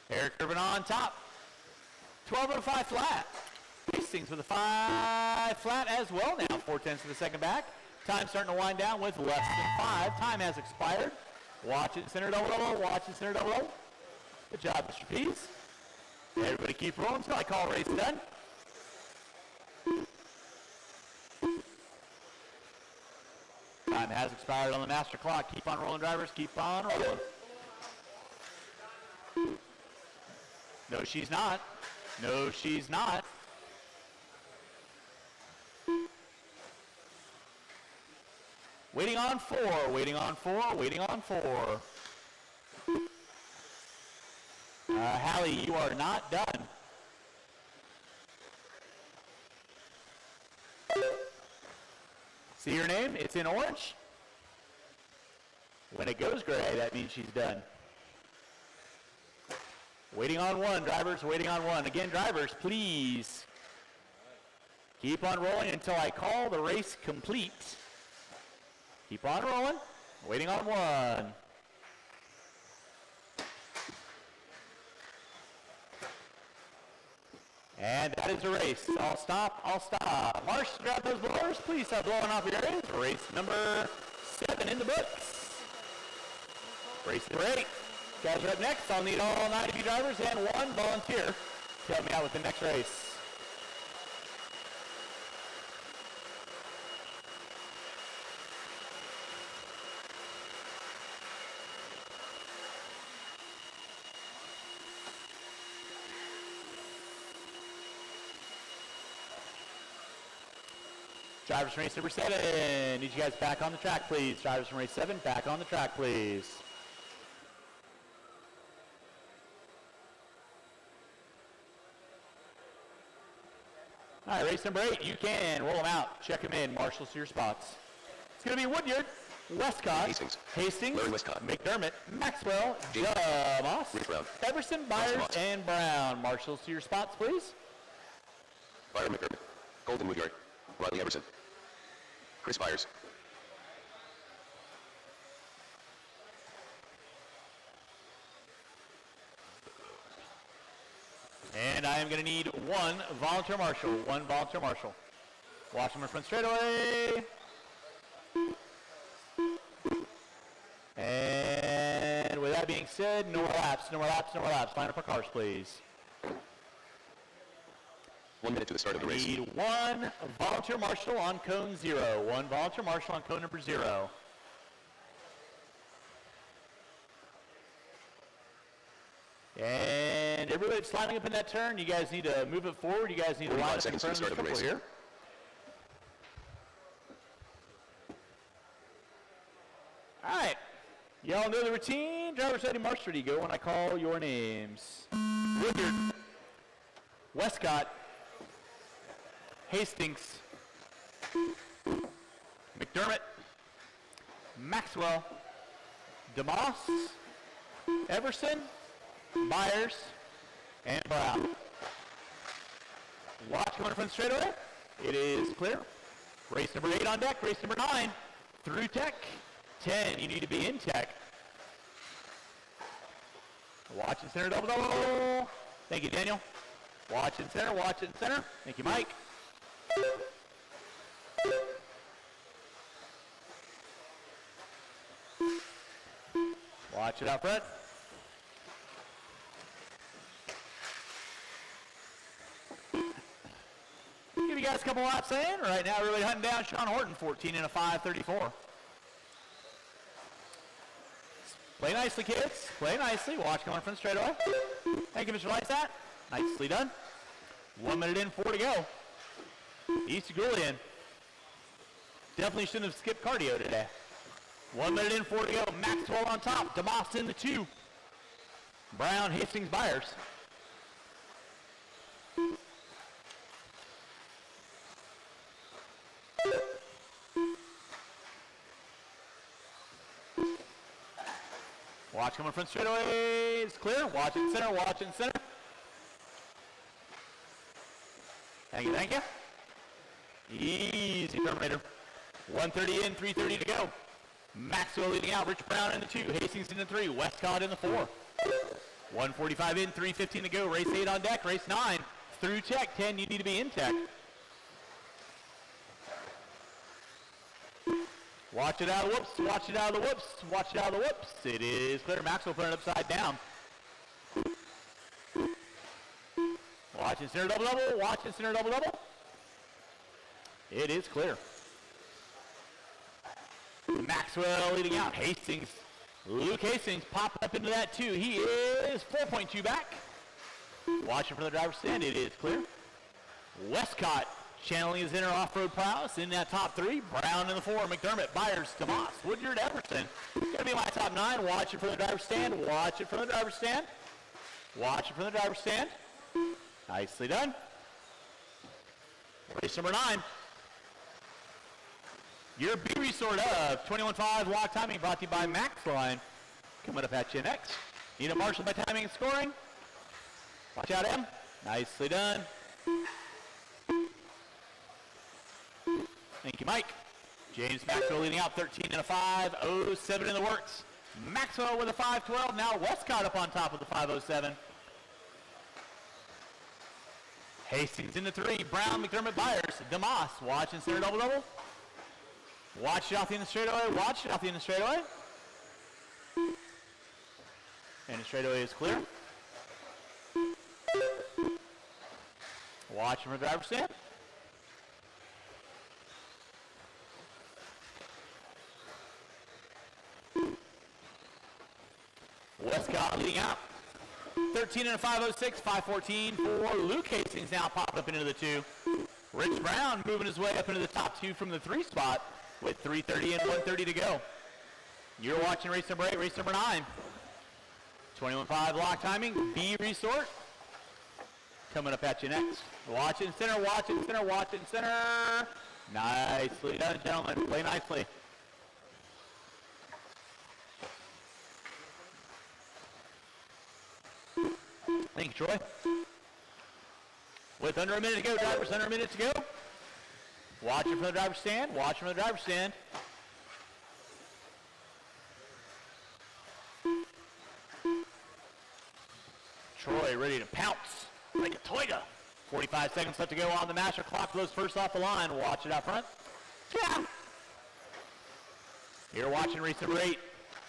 Eric Urban on top. 12 and a 5 flat. Hastings with a 5 flat as well now. 4/10 of the second back. Time starting to wind down with less than 5. Time has expired. Watch it, center double. Watch it, center double. Good job, Mr. Pease. Everybody keep rolling until I call race done. Time has expired on the master clock. Keep on rolling, drivers. Keep on rolling. No, she's not. No, she's not. Waiting on 4. Waiting on 4. Waiting on 4. Hallie, you are not done. See your name? It's in orange. When it goes gray, that means she's done. Waiting on 1, drivers, waiting on 1. Again, drivers, please keep on rolling until I call the race complete. Keep on rolling. Waiting on 1. And that is a race. I'll stop. I'll stop. Marsh, grab those blowers. Please stop blowing off your areas. Race number 7 in the books. Race number 8. Guys are up next. I'll need all 9 of you drivers and 1 volunteer to help me out with the next race. Drivers from race number 7, need you guys back on the track, please. Drivers from race 7, back on the track, please. All right, race number 8, you can roll them out. Check them in, marshals to your spots. It's going to be Woodyard, Westcott, Hastings, Larry Westcott, McDermott, Maxwell, Moss, Everson, Byers, and Brown. Marshals to your spots, please. Byron McDermott, Golden Woodyard, Riley Everson, Chris Byers. And I am going to need 1 volunteer marshal. 1 volunteer marshal. Watch them in front straightaway. And with that being said, no more laps, no more laps, no more laps. Line up our cars, please. 1 minute to the start of the race. Need 1 volunteer marshal on cone 0. 1 volunteer marshal on cone number 0. And everybody that's lining up in that turn, you guys need to move it forward. You guys need to line up in front of the triple here. All right. Y'all know the routine. Drivers ready, march ready. Go when I call your names. Woodyard, Westcott, Hastings, McDermott, Maxwell, DeMoss, Everson, Myers, and Brown. Watch coming from the straightaway. It is clear. Race number 8 on deck. Race number 9 through tech. 10, you need to be in tech. Watch and center, double, double. Thank you, Daniel. Watch and center, watch and center. Thank you, Mike. Watch it out front. Give you guys a couple laps in. Right now, really hunting down Sean Horton, 14 and a 5:34. Play nicely, kids. Play nicely. Watch coming from straight away. Thank you, Mr. Lysat. Nicely done. 1 minute in, 4 to go. East Julian. Definitely shouldn't have skipped cardio today. 1 minute in, 4 to go. Maxwell on top. DeMoss in the 2. Brown, Hastings, Byers. Watch coming front straightaway. It's clear. Watch it center. Watch it center. Thank you. Thank you. Easy Terminator. 1:30 in, 3:30 to go. Maxwell leading out. Rich Brown in the 2. Hastings in the 3. Westcott in the 4. 1:45 in, 3:15 to go. Race 8 on deck. Race 9 through tech. 10, you need to be in tech. Watch it out of the whoops. Watch it out of the whoops. Watch it out of the whoops. It is clear. Maxwell putting it upside down. Watch and center double double. Watch and center double double. It is clear. Maxwell leading out. Hastings. Luke Hastings popped up into that 2. He is 4.2 back. Watching for the driver's stand. It is clear. Westcott channeling his inner off-road prowess in that top 3. Brown in the 4. McDermott, Byers, DeMoss, Woodyard, Everson. Going to be my top 9. Watch it from the driver's stand. Watch it from the driver's stand. Watch it from the driver's stand. Nicely done. Race number 9. Your B resort of 21.5 lock timing brought to you by Max Line. Coming up at you next. Need a marshal by timing and scoring. Watch out, M. Nicely done. Thank you, Mike. James Maxwell leading out 13 and a 5:07 in the works. Maxwell with a 5:12. Now Westcott up on top of the 5:07. Hastings in the 3. Brown, McDermott, Byers, DeMoss. Watch and center double double. Watch it off the end of the straightaway. Watch it off the end of the straightaway. And the straightaway is clear. Watch from the driver's stand. Westcott leading out. 13 and a 5:06, 5:14 for Luke Hastings now popped up into the 2. Rich Brown moving his way up into the top 2 from the 3 spot with 3:30 and 1:30 to go. You're watching race number 8, race number 9. 21.5 lock timing, B resort. Coming up at you next. Watch it in center, watch it in center, watch it in center. Nicely done, gentlemen. Play nicely. Thank you, Troy. With under a minute to go, drivers, under a minute to go. Watch it from the driver's stand. Watch from the driver's stand. Troy ready to pounce like a Toyota. 45 seconds left to go on the master clock. Goes first off the line. Watch it out front. Yeah. You're watching race number 8.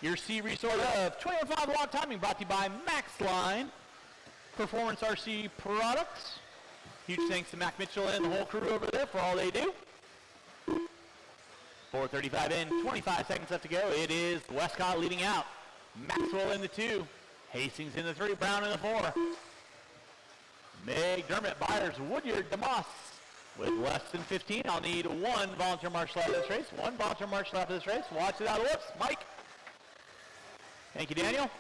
Your C resort of 21.5 log timing brought to you by Max Line Performance RC Products. Huge thanks to Mac Mitchell and the whole crew over there for all they do. 4:35 in, 25 seconds left to go. It is Westcott leading out. Maxwell in the 2. Hastings in the 3. Brown in the 4. McDermott, Byers, Woodyard, DeMoss. With less than 15, I'll need 1 volunteer march lap of this race. 1 volunteer march lap of this race. Watch it out of the whoops. Mike. Thank you, Daniel.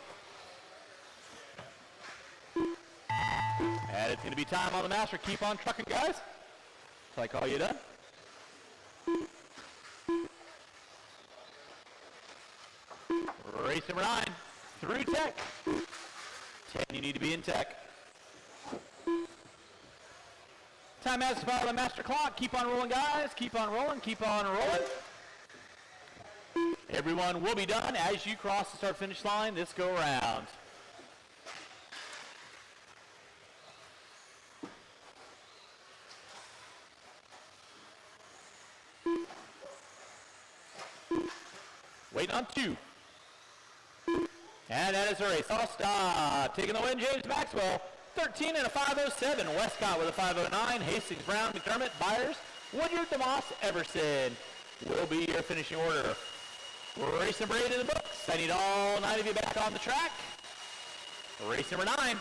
And it's going to be time on the master. Keep on trucking, guys. Till I call you done. Race number 9, through tech. 10, you need to be in tech. Time has expired on the master clock. Keep on rolling, guys. Keep on rolling. Keep on rolling. Everyone will be done as you cross the start-finish line this go around. Waiting on 2. And that is a race. All stop. Taking the win, James Maxwell. 13 and a 5:07. Westcott with a 5:09. Hastings, Brown, McDermott, Byers, Woodyard, DeMoss, Everson will be your finishing order. Race number 8 in the books. I need all 9 of you back on the track. Race number 9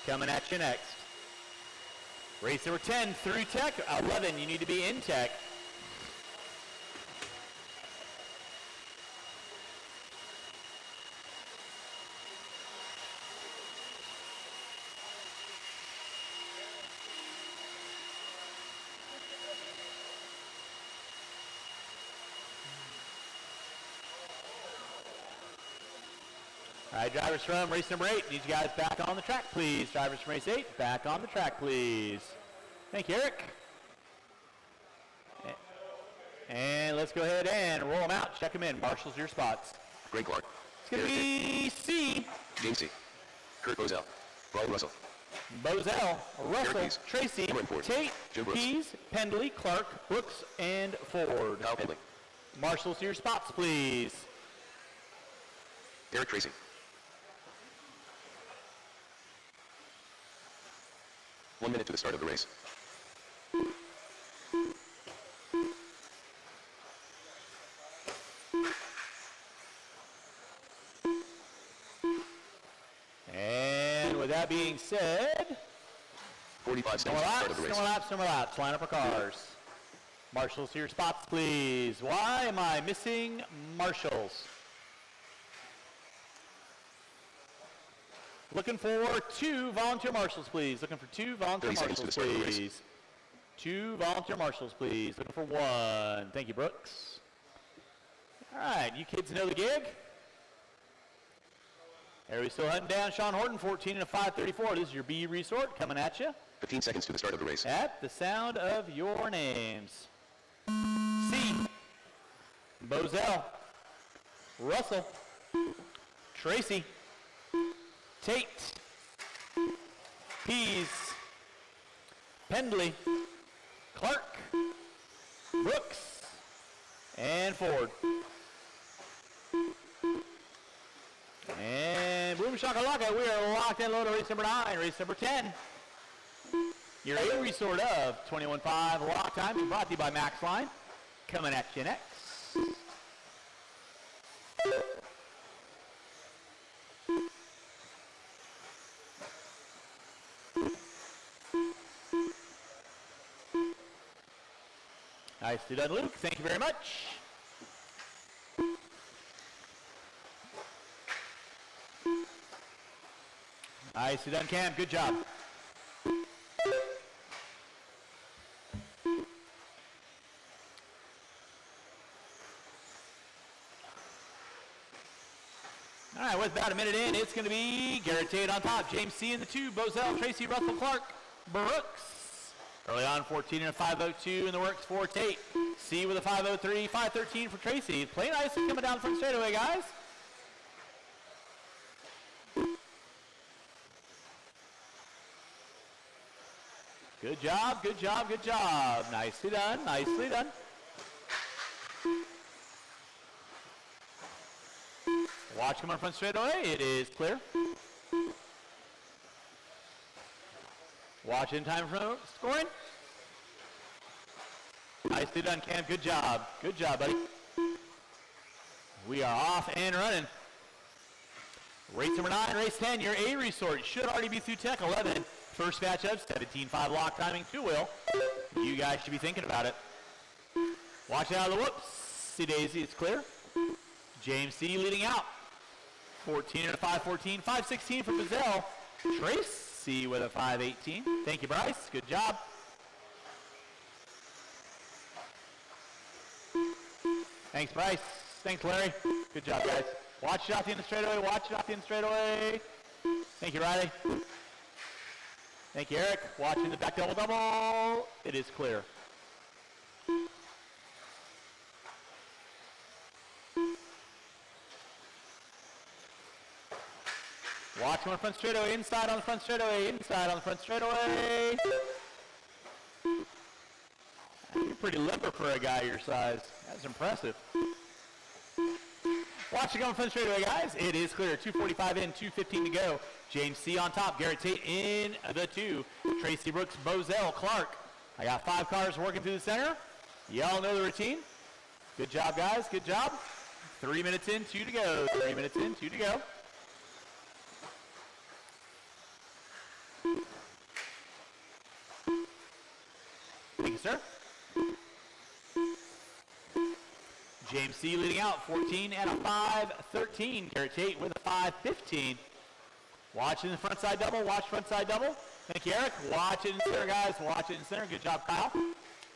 coming at you next. Race number 10 through tech. 11, you need to be in tech. All right, drivers from race number 8, need you guys back on the track, please. Drivers from race 8, back on the track, please. Thank you, Eric. And let's go ahead and roll them out. Check them in. Marshals your spots. Greg Clark. It's going to be C. James C. Kurt Bozell. Brian Russell. Bozell, Russell, Keys. Tracy, Cameron Ford. Tate, Jim Brooks. Keys, Pendley, Clark, Brooks, and Ford. Kyle Pendley. Marshals your spots, please. Eric Tracy. 1 minute to the start of the race. And with that being said, 45 seconds to the start of the race. no more laps. Line up our cars. Marshals to your spots, please. Why am I missing marshals? Looking for 2 volunteer marshals, please. Looking for 2 volunteer 30 seconds to marshals, the start of the race. please. 2 volunteer marshals, please. Looking for 1. Thank you, Brooks. All right, you kids know the gig. There we still hunting down Sean Horton, 14 and a 5:34. This is your B resort coming at you. 15 seconds to the start of the race. At the sound of your names. C. Bozell. Russell. Tracy. Tate. Pease. Pendley. Clark. Brooks. And Ford. And boom shakalaka, we are locked and loaded. Race number 9, race number 10. Your A resort of 21.5 lock time is brought to you by Max Line. Coming at you next. Nicely done, Luke. Thank you very much. Nicely done, Cam. Good job. All right, with about a minute in, it's going to be Garrett Tate on top. James C. in the 2. Bozell, Tracy, Russell, Clark, Brooks. Early on, 14 and a 5:02 in the works for Tate. C with a 5:03, 5:13 for Tracy. Play nice coming down the front straightaway, guys. Good job, good job, good job. Nicely done, nicely done. Watch coming front straightaway. It is clear. Watch in time for scoring. Nicely done, Cam. Good job. Good job, buddy. We are off and running. Race number 9, race 10. Your A resort should already be through tech. 11. First batch of 17.5 lock timing, 2-wheel. You guys should be thinking about it. Watch out of the whoops. See Daisy, it's clear. James C. leading out. 14 and a 5:14, 5:16 for Bozell. Tracy with a 5:18. Thank you, Bryce. Good job. Thanks, Bryce. Thanks, Larry. Good job, guys. Watch it out the end of the straightaway. Watch it out the end of the straightaway. Thank you, Riley. Thank you, Eric. Watching the back double. It is clear. Watch on the front straightaway. Inside on the front straightaway. Inside on the front straightaway. You're pretty limber for a guy your size. That's impressive. Watch it go in front straightaway, guys. It is clear. 2:45 in, 2:15 to go. James C. on top. Garrett Tate in the 2. Tracy Brooks, Bozell, Clark. I got 5 cars working through the center. Y'all know the routine. Good job, guys. Good job. 3 minutes in, 2 to go. 3 minutes in, 2 to go. Thank you, sir. James C. leading out, 14 and a 5:13. Garrett Tate with a 5:15. Watching the front side double. Watch front side double. Thank you, Eric. Watch it in center, guys. Watch it in center. Good job, Kyle.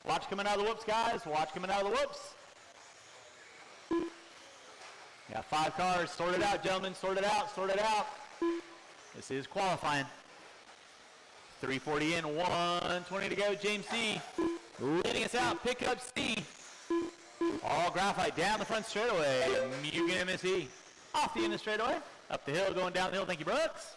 Watch coming out of the whoops, guys. Watch coming out of the whoops. Got 5 cars. Sort it out, gentlemen. Sort it out. Sort it out. This is qualifying. 3:40 in, 1:20 to go. James C. leading us out. Pick up C. All graphite down the front straightaway. Mugen MSE off the end of the straightaway. Up the hill, going down the hill. Thank you, Brooks.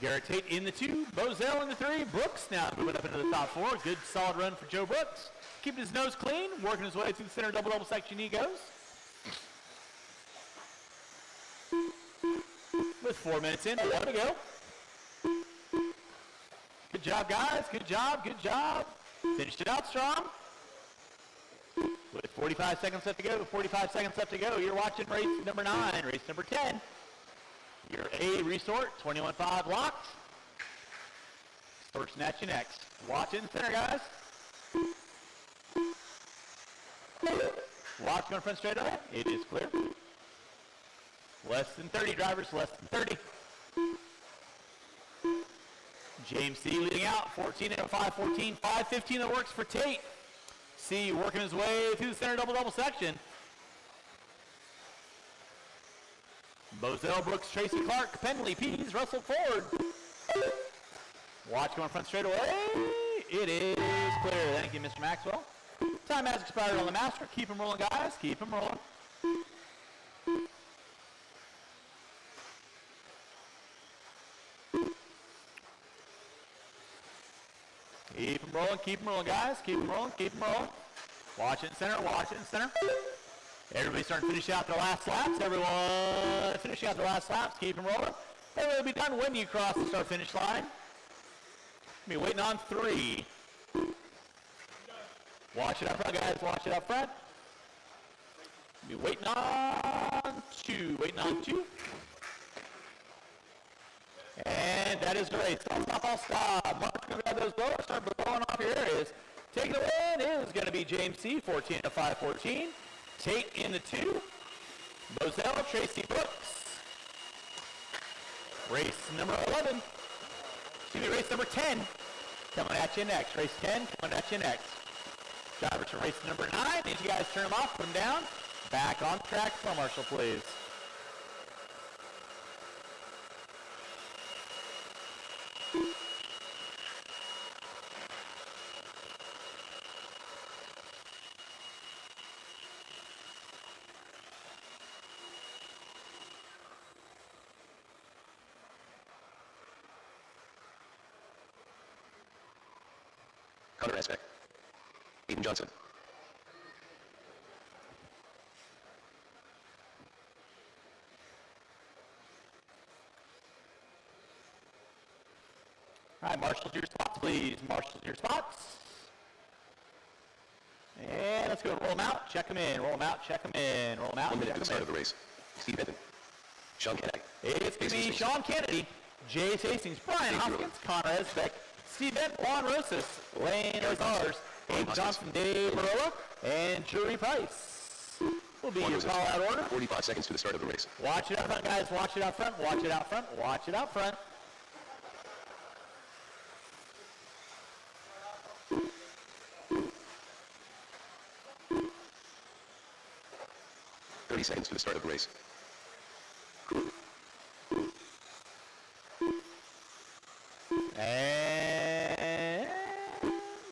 Garrett Tate in the 2. Bozell in the 3. Brooks now moving up into the top 4. Good solid run for Joe Brooks. Keeping his nose clean. Working his way through the center double-double section he goes. With 4 minutes in, 1 to go. Good job, guys. Good job. Good job. Finished it out strong. With 45 seconds left to go. 45 seconds left to go. You're watching race number 9. Race number 10. Your A resort. 21.5 locked. Start snatching next. Watch in center, guys. Watch going front straight away. It is clear. Less than 30 drivers. Less than 30. James C. leading out, 14 and a 5:14, 5:15 that works for Tate. C. working his way through the center double-double section. Bozell, Brooks, Tracy, Clark, Pendley, Pease, Russell, Ford. Watch going front straight away. It is clear. Thank you, Mr. Maxwell. Time has expired on the master. Keep him rolling, guys. Keep him rolling. Keep them rolling, guys. Keep them rolling, keep them rolling. Watch it in center, watch it in center. Everybody starting to finish out their last laps. Everyone finishing out their last laps. Keep them rolling. Everybody will be done when you cross the start-finish line. Be waiting on 3. Watch it up front, guys. Watch it up front. Be waiting on 2. Waiting on 2. And that is the race. All stop, all stop. Mark, grab those blowers. Start blowing off your areas. Taking the win is going to be James C. 14 to 5:14. Tate in the 2. Bozell, Tracy Brooks. Race number 11. Excuse me, race number 10. Coming at you next. Race 10 coming at you next. Drivers for race number 9. Need you guys turn them off, put them down. Back on track for Marshall, please. Connor Spec. Aiden Johnson. All right, marshal to your spots, please. Marshal to your spots. And let's go roll them out, check them in. Roll them out, check them in. Roll them out, 1 minute check to the them start in. of the race. Steve Benton. Sean Kennedy. It's going to be Sean Kennedy, Jay Hastings, Brian Hopkins, Connor Esbeck, Steve Bent, Juan Rosas, Lane Ozars, Abe Johnson, Dave Barola, and Jury Price. Will be your call out order. 45 seconds to the start of the race. Watch it out front, guys. Watch it out front. Watch it out front. Watch it out front. 30 seconds to the start of the race. And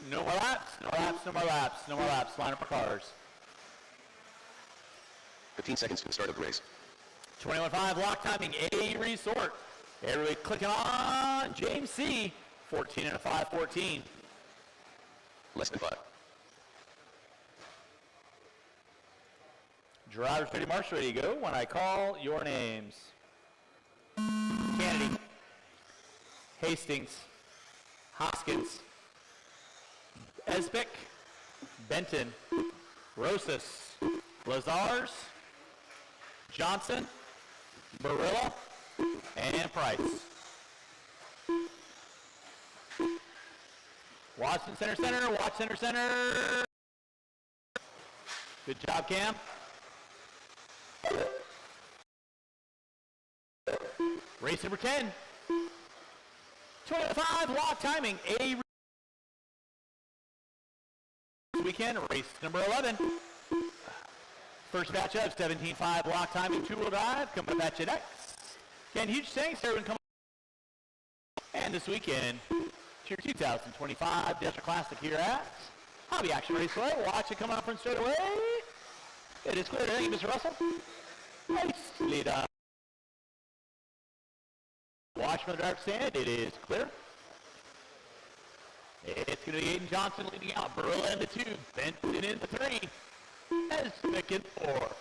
no more laps, no laps, no more laps, no more laps. Line up our cars. 15 seconds to the start of the race. 21.5 lock timing, A resort. Everybody clicking on James C. 14 and a 5, 14. Less than 5. Drivers ready, march ready, go when I call your names. Kennedy, Hastings, Hoskins, Esbeck, Benton, Rosas, Lazars, Johnson, Barilla, and Price. Watson center, center, watch center, center. Good job, Cam. Race number 10. 25 lock timing. A weekend. Race number 11. First batch of 17.5 lock timing, two-wheel drive. Coming up at you next. Again, huge thanks to everyone coming. And this weekend, Tier 2025 Desert Classic here at Hobby Action Raceway. Watch it coming up from straight away. It is clear. Thank you, Mr. Russell. Nicely done. Watch from the driver's stand. It is clear. It's going to be Aiden Johnson leading out. Barilla in the 2. Benton in the 3. Esbeck in 4.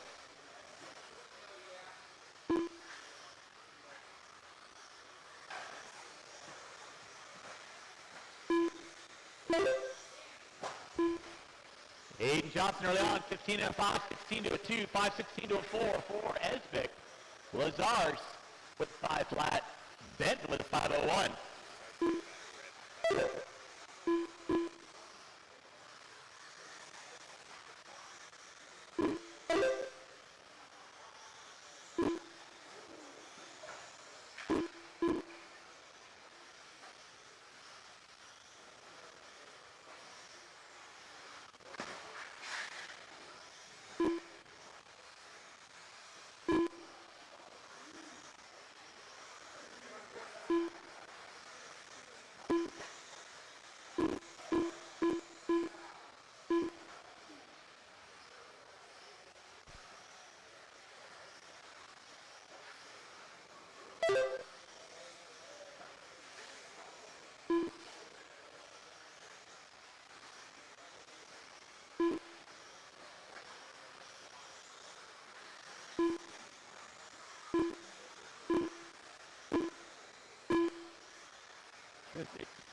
Aiden Johnson early on, 15 and a 5, 16 to a 2, 5, 16 to a 4 for Esbeck. Lazars with 5 flat. Benton with 501.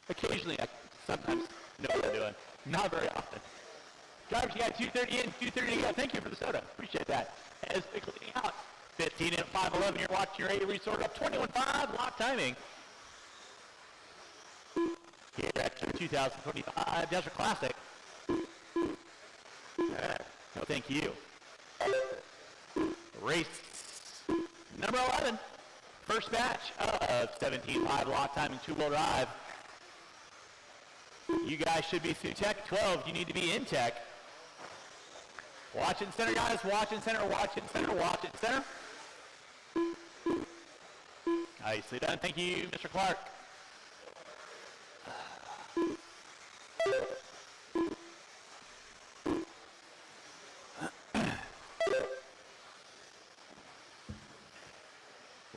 Occasionally, I sometimes know what I'm doing. Not very often. Drivers, you got 230 in, 230 to go. Thank you for the soda. Appreciate that. As big leading out. 15 and 511. You're watching your A resort up. 21.5 lock timing. Here at your 2025 Desert Classic. No, thank you. Race number 11. First batch of 17.5 lock timing, two-wheel drive. You guys should be through tech. 12, you need to be in tech. Watch it center, guys. Watch it center, watch it center, watch it center. Nicely done. Thank you, Mr. Clark.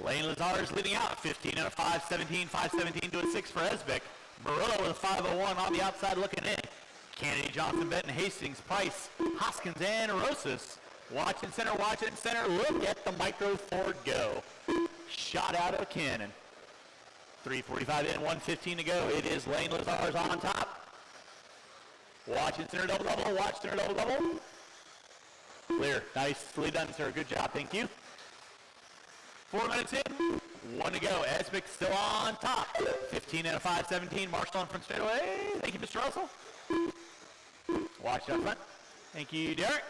Lane Lazar's leading out. 15 and a 5, 17, 5, 17 to a 6 for Esbeck. Barilla with a 501 on the outside looking in. Kennedy, Johnson, Benton, Hastings, Price, Hoskins, and Rosas. Watch and center, watch it center. Look at the micro Ford go. Shot out of a cannon. 3:45 in, 1:15 to go. It is Lane Lazar's on top. Watch and center, double, double. Watch center, double, double. Clear. Nicely done, sir. Good job. Thank you. 4 minutes in, 1 to go. Esbeck still on top. 15 and a 5, 17. Marshall on front straightaway. Thank you, Mr. Russell. Watch it up front. Thank you, Derek.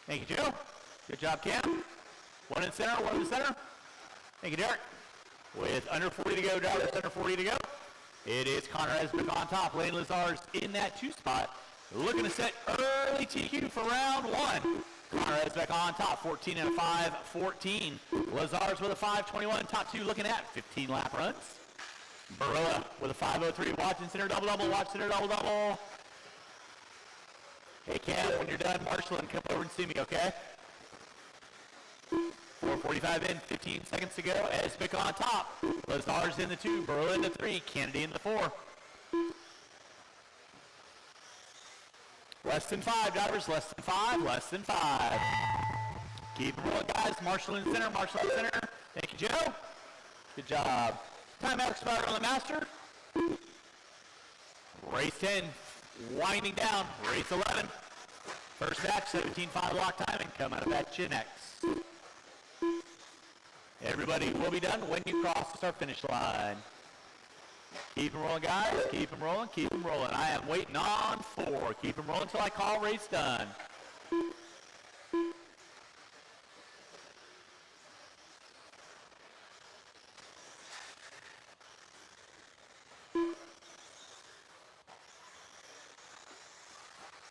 Thank you, Joe. Good job, Cam. 1 in center, 1 in the center. Thank you, Derek. With under 40 to go, drivers under 40 to go. It is Connor Esbick on top. Lane Lazar's in that 2 spot. Looking to set early TQ for round 1. Connor Esbick on top, 14 and a 5, 14. Lazar's with a 5:21, top 2 looking at 15 lap runs. Barilla with a 5:03, watching center double-double, watch center double-double. Hey Cam, when you're done marshalling, come over and see me, okay? 4:45 in, 15 seconds to go. Esbick on top. Lazar's in the 2, Barilla in the 3, Kennedy in the 4. Less than 5, drivers, less than 5, less than 5. Keep it rolling, guys. Marshall in center, Marshall in center. Thank you, Joe. Good job. Timeout expired on the master. Race 10, winding down. Race 11. First batch, 17.5 lock timing. Come out of batch next. Everybody will be done when you cross the start finish line. Keep them rolling, guys. Keep them rolling. Keep them rolling. I am waiting on 4. Keep them rolling until I call race done.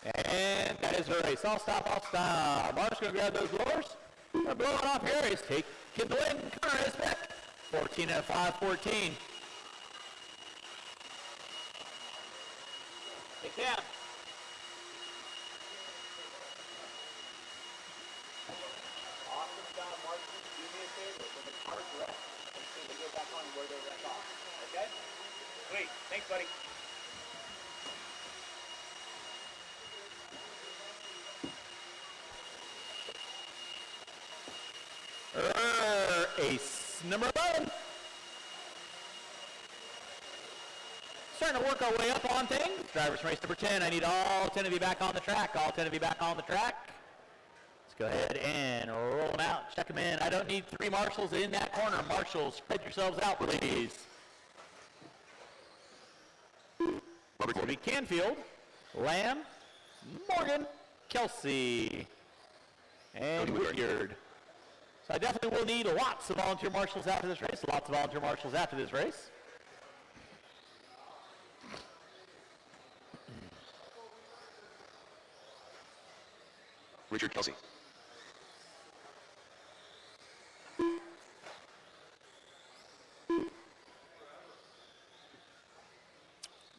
And that is the race. I'll stop. I'll stop. Mark's going to grab those blowers. They're blowing off Harry's. Take the win. Connor Esbick. 14 and a 5, 14. Hey, Cam. Awesome job, Martin. Do me a favor. When the car's wrecked, make sure they go back on where they're wrecked off. Okay? Sweet. Thanks, buddy. Ace number 11. Starting to work our way up on things. Drivers race number 10. I need all 10 of you back on the track. All 10 of you back on the track. Let's go ahead and roll them out. Check them in. I don't need 3 marshals in that corner. Marshals, spread yourselves out, please. It's going to be Canfield, Lamb, Morgan, Kelsey, and Woodyard. So I definitely will need lots of volunteer marshals after this race. Lots of volunteer marshals after this race. Richard Kelsey.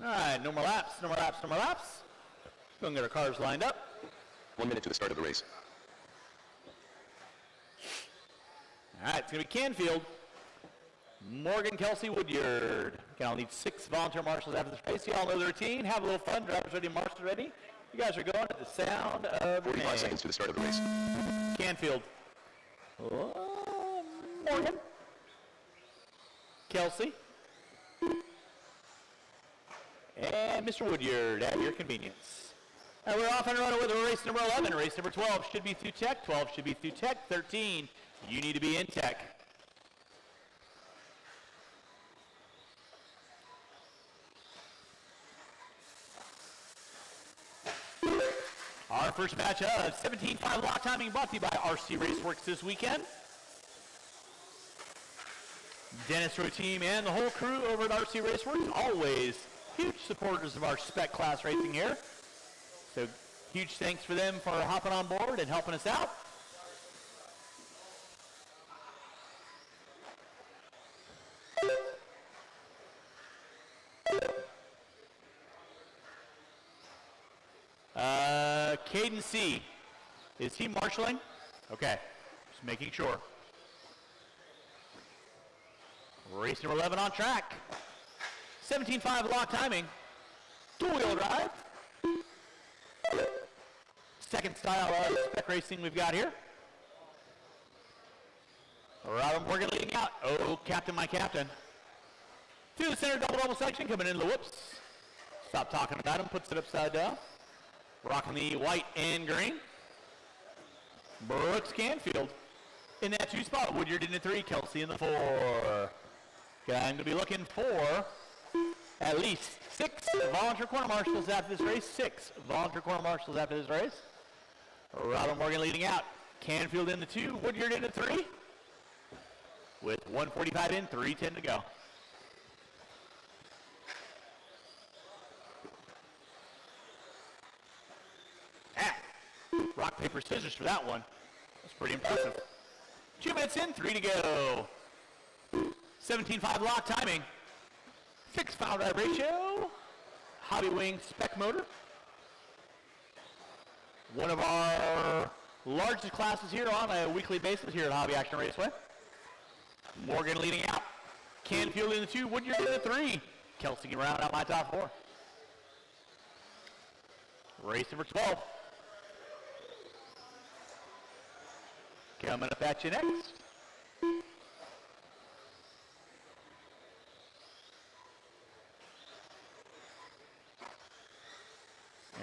All right, no more laps, no more laps, no more laps. Go and get our cars lined up. 1 minute to the start of the race. All right, it's going to be Canfield, Morgan, Kelsey, Woodyard. Okay, I'll need 6 volunteer marshals after this race. You all know the routine. Have a little fun. Drivers ready, marshals ready. You guys are going at the sound of 45 seconds to the start of the race. Canfield. Morgan. Kelsey. And Mr. Woodyard at your convenience. And we're off and running with race number 11. Race number 12 should be through tech. 12 should be through tech. 13, you need to be in tech. Our first match of 17.5 lock timing brought to you by RC Raceworks this weekend. Dennis Roy team and the whole crew over at RC Raceworks, always huge supporters of our Spec class racing here. So huge thanks for them for hopping on board and helping us out. Caden C. Is he marshalling? Okay, just making sure. Race number 11 on track. 17.5 lock timing. Two-wheel drive. Second style of spec racing we've got here. Robin Morgan leading out. Oh, captain, my captain. To the center double-double section, coming into the whoops. Stop talking about him, puts it upside down. Rocking the white and green. Brooks Canfield in that 2 spot. Woodyard in the 3, Kelsey in the 4. Okay, I'm going to be looking for at least 6 volunteer corner marshals after this race. 6 volunteer corner marshals after this race. Robin Morgan leading out. Canfield in the 2, Woodyard in the 3. With 1:45 in, 3:10 to go. rock, paper, scissors for that one. That's pretty impressive. 2 minutes in, 3 to go. 17.5 lock timing. Fixed final drive ratio. Hobby Wing Spec motor. One of our largest classes here on a weekly basis here at Hobby Action Raceway. Morgan leading out. Canfield in the 2, Woodyard in the 3. Kelsey can round out my top 4. Race number 12. Coming up at you next.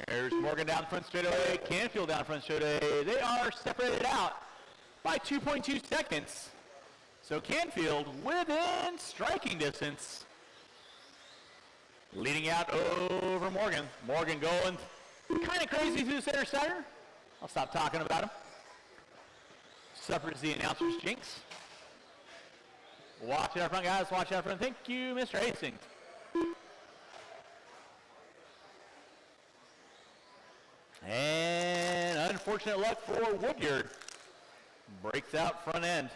There's Morgan down front straightaway, Canfield down front straightaway. They are separated out by 2.2 seconds. So Canfield within striking distance. Leading out over Morgan. Morgan going kind of crazy through the center center. I'll stop talking about him. Suffers the announcer's jinx. Watch out front, guys. Watch out front. Thank you, Mr. Hastings. And unfortunate luck for Woodyard. Breaks out front end.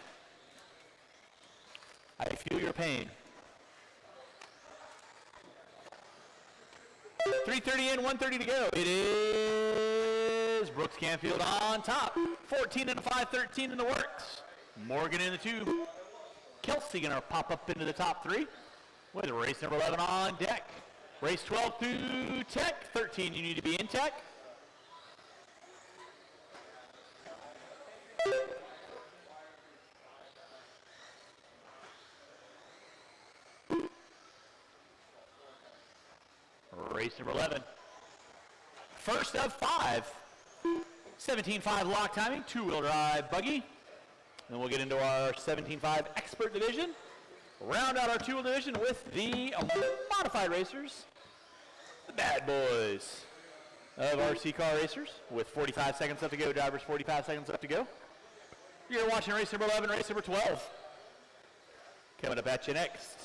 I feel your pain. 3:30 in, 1:30 to go. It is Brooks Canfield on top. 14 and a 5, 13 in the works. Morgan in the 2. Kelsey gonna pop up into the top 3 with race number 11 on deck. Race 12 through tech. 13, you need to be in tech. Race number 11. First of 5. 17.5 lock timing, 2-wheel drive buggy. Then we'll get into our 17.5 expert division. Round out our 2-wheel division with the modified racers, the bad boys of RC car racers, with 45 seconds left to go. Drivers, 45 seconds left to go. You're watching race number 11, race number 12. Coming up at you next.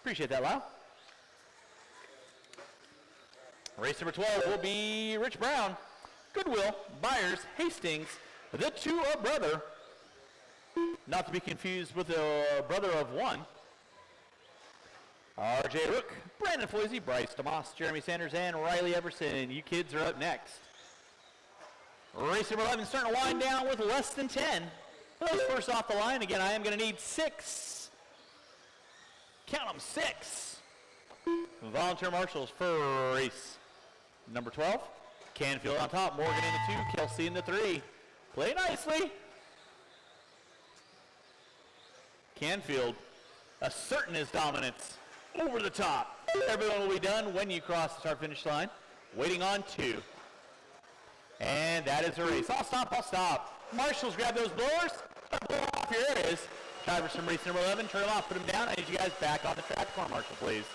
Appreciate that, Lyle. Race number 12 will be Rich Brown, Goodwill, Byers, Hastings, the 2 of brother, not to be confused with the brother of 1. RJ Rook, Brandon Floisy, Bryce DeMoss, Jeremy Sanders, and Riley Everson. You kids are up next. Race number 11 starting to wind down with less than 10. Those first off the line, again, I am going to need 6. Count them, 6. Volunteer marshals for race number 12. Canfield on top, Morgan in the 2, Kelsey in the 3. Play nicely. Canfield asserting his dominance over the top. Everyone will be done when you cross the start-finish line. Waiting on 2. And that is a race. I'll stop. Marshals, grab those blowers. Blow off your areas. Drivers from race number 11, turn them off, put them down. I need you guys back on the track. Come on, Marshall, please.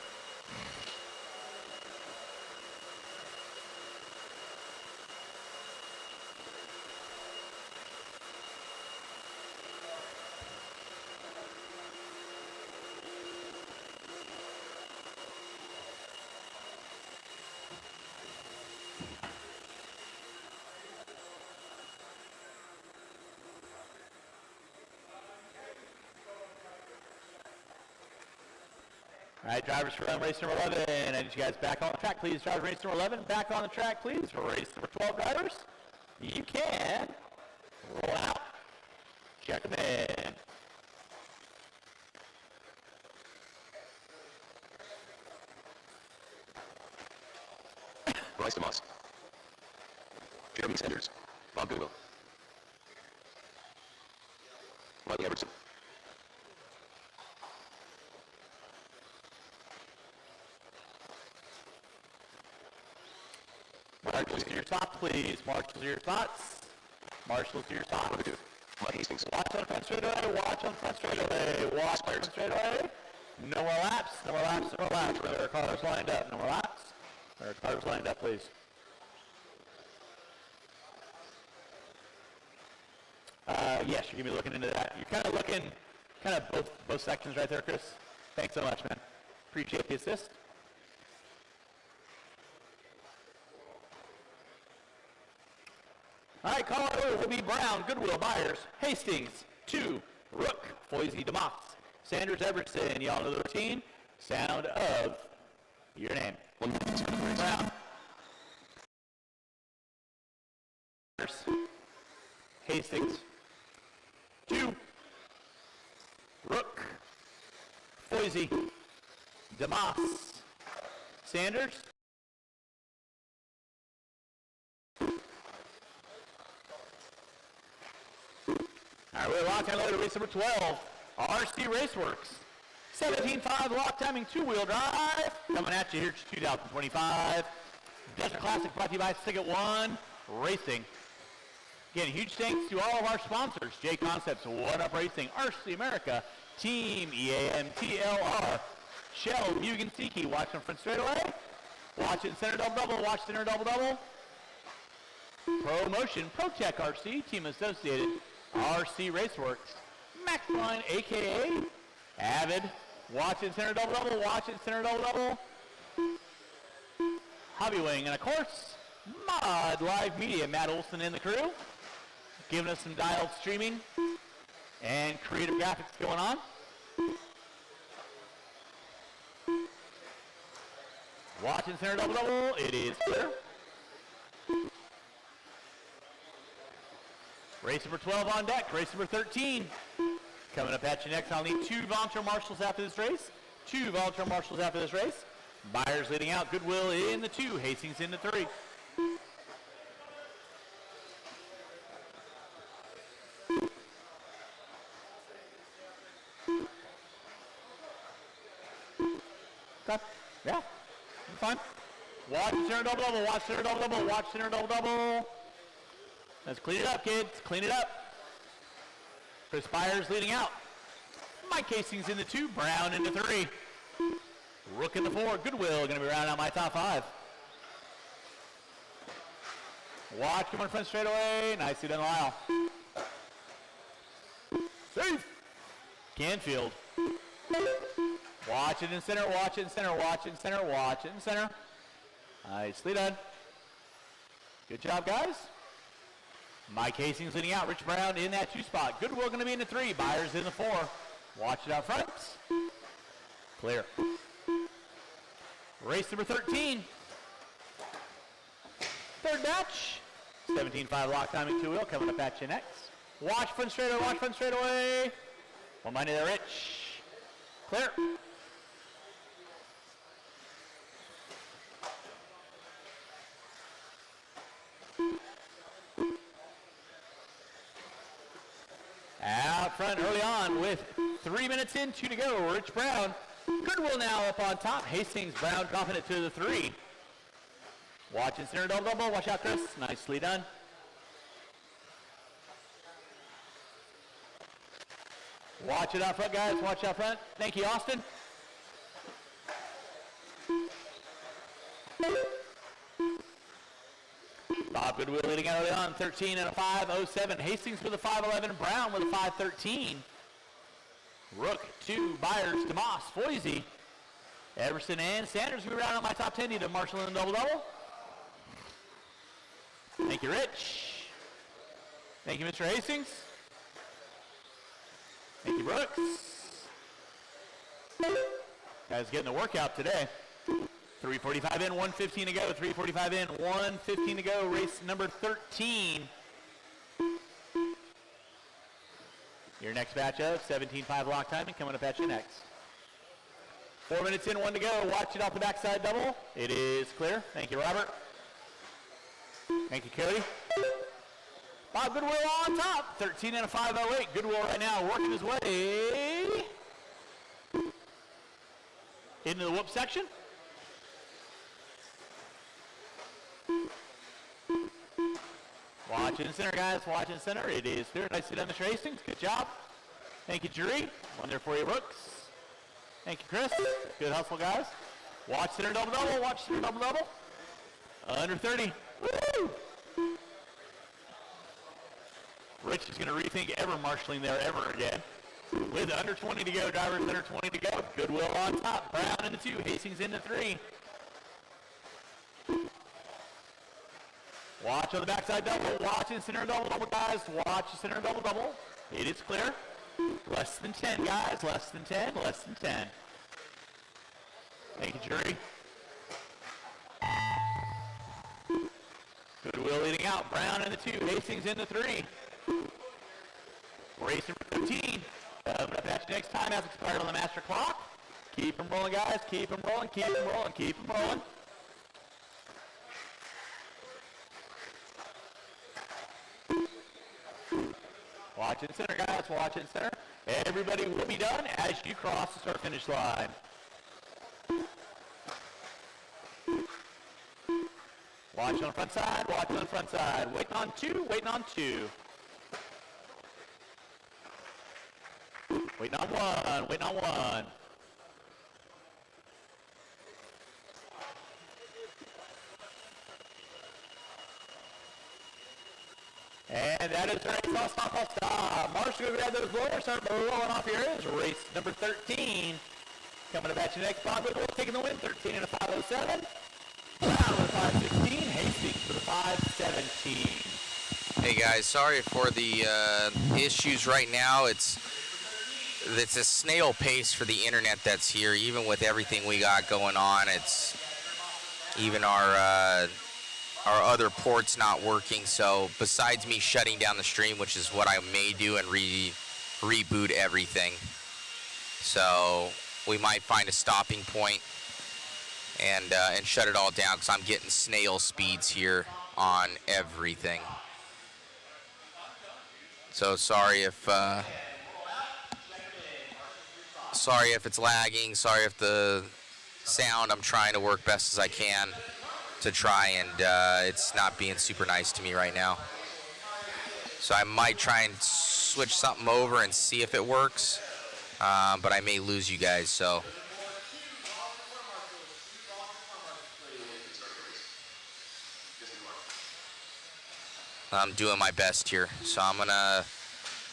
All right, drivers from race number 11, I need you guys back on the track, please. Drivers race number 11, back on the track, please. For race number 12 drivers, you can roll out, check them in. Bryce DeMoss. Jeremy Sanders. Bob Goodwill. Riley Everson. Marshals to your top, please. Marshals to your spots. Marshals to your top. Mike Hastings. Watch on front straightaway. Watch on front straightaway. Watch on front straightaway. No more laps. No more laps. No more laps. There are cars lined up. No more laps. There are cars lined up, please. Yes, you're going to be looking into that. You're kind of looking, both sections right there, Chris. Thanks so much, man. Appreciate the assist. All right, caller will be Brown, Goodwill, Byers, Hastings, 2, Rook, Foisey, DeMoss, Sanders, Everson. Y'all know the routine. Sound of your name. Brown. Hastings, 2, Rook, Foisey, DeMoss, Sanders. All right, we're locked and loaded. Race number 12, RC Raceworks. 17.5 lock timing, two-wheel drive. Coming at you here to 2025. Desert Classic brought to you by Stick 1 Racing. Again, huge thanks to all of our sponsors. J Concepts, One Up Racing, RC America, Team EAM, TLR, Shell, Mugen Siki. Watch them front straightaway. Watch it center double-double. Watch center double-double. ProMotion, ProTech RC, Team Associated, RC Raceworks, Maxline, a.k.a. Avid. Watch it center double-double. Watch it center double-double. Hobby Wing, and of course, Mod Live Media, Matt Olson and the crew, giving us some dialed streaming and creative graphics going on. Watching center double-double, it is clear. Race number 12 on deck, race number 13. Coming up at you next, I'll need 2 volunteer marshals after this race. 2 volunteer marshals after this race. Byers leading out, Goodwill in the 2, Hastings in the 3. Okay. Yeah, fine. Watch center double-double, watch center double-double, watch center double-double. Let's clean it up, kids, clean it up. Chris Byers leading out. Mike Hastings in the 2, Brown in the 3. Rook in the 4, Goodwill gonna be rounding out my top 5. Watch, come on front straightaway, nicely done, Lyle. Safe. Canfield. Watch it in center, watch it in center, watch it in center, watch it in center. Nicely done. Good job, guys. Mike Hastings leading out, Rich Brown in that 2 spot. Goodwill gonna be in the 3, Byers in the 4. Watch it out front. Clear. Race number 13. Third batch. 17.5 lock timing, 2-wheel coming up at you next. Watch front straightaway, One money there, Rich. Clear. Out front early on with 3 minutes in, 2 to go. Rich Brown. Goodwill now up on top. Hastings, Brown dropping it to the 3. Watching center double-double. Watch out, Chris. Nicely done. Watch it out front, guys. Watch out front. Thank you, Austin. Bob Goodwill leading out early on, 13 and a 5.07. Hastings with a 5.11. Brown with a 5.13. Rook, 2. Byers, DeMoss, Foisey, Everson, and Sanders. We round out my top 10. Need a Marshall and a double-double. Thank you, Rich. Thank you, Mr. Hastings. Thank you, Brooks. Guys getting a workout today. 3:45 in, 1:15 to go. 3:45 in, 1:15 to go. Race number 13. Your next batch of 17.5 lock timing coming up at you next. 4 minutes in, 1 to go. Watch it off the backside double. It is clear. Thank you, Robert. Thank you, Cody. Bob Goodwill on top. 13 and a 5.08. Goodwill right now working his way into the whoop section. Watch it in center, guys. Watch it in center. It is clear. Nicely done, Mr. Hastings. Good job. Thank you, Jury. One there for you, Brooks. Thank you, Chris. Good hustle, guys. Watch center double-double. Watch center double-double. Under 30. Woo! Rich is going to rethink ever marshalling there ever again. With under 20 to go. Drivers under 20 to go. Goodwill on top. Brown in the 2. Hastings in the 3. Watch on the backside double. Watch in center double, guys. Watch the center double. It is clear. Less than 10, guys. Less than 10. Less than 10. Thank you, jury. Goodwill leading out. Brown in the 2. Hastings in the 3. Racing for 15. Coming up at you next time as expired on the master clock. Keep them rolling, guys. Keep them rolling. Keep them rolling. Keep them rolling. Watch it center, guys. Watch it center. Everybody will be done as you cross the start-finish line. Watch on the front side. Watch on the front side. Waiting on 2. Waiting on 2. Waiting on 1. Waiting on 1. And that is right. Stop. Marshall, go grab those blowers. Start blowing off here. Is race number 13. Coming up at you next. Bob Goodwill taking the win. 13 and a 507. Brown with a 516. Hastings with a 517. Hey guys, sorry for the issues right now. It's a snail pace for the internet that's here, even with everything we got going on. It's even our other ports not working. So besides me shutting down the stream, which is what I may do and reboot everything, so we might find a stopping point and shut it all down because I'm getting snail speeds here on everything. So sorry if it's lagging. Sorry if the sound. I'm trying to work best as I can to try, and it's not being super nice to me right now. So I might try and switch something over and see if it works, but I may lose you guys. So I'm doing my best here. So I'm gonna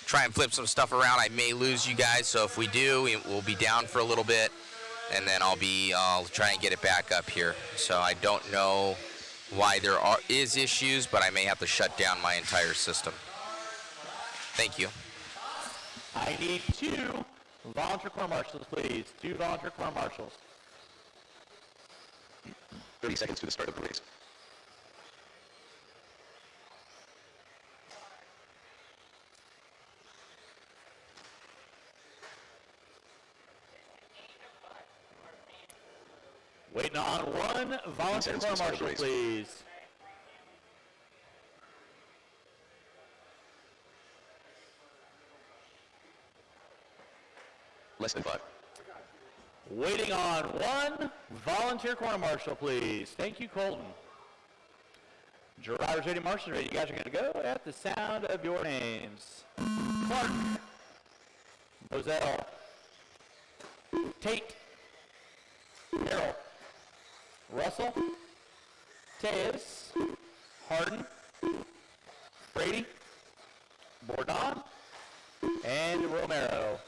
try and flip some stuff around. I may lose you guys, so if we do, we'll be down for a little bit, and then I'll try and get it back up here. So I don't know why there is issues, but I may have to shut down my entire system. Thank you. I need 2 volunteer corps marshals, please. 2 volunteer corps marshals. 30 seconds to the start of the race. Waiting on 1 volunteer corps marshal, please. Less than 5. Waiting on 1 volunteer corps marshal, please. Thank you, Colton. Drivers ready, marshals ready. You guys are going to go at the sound of your names. Clark. Moselle. Tate. Merrill. Russell. Tejas. Harden. Brady. Bourdon. And Romero.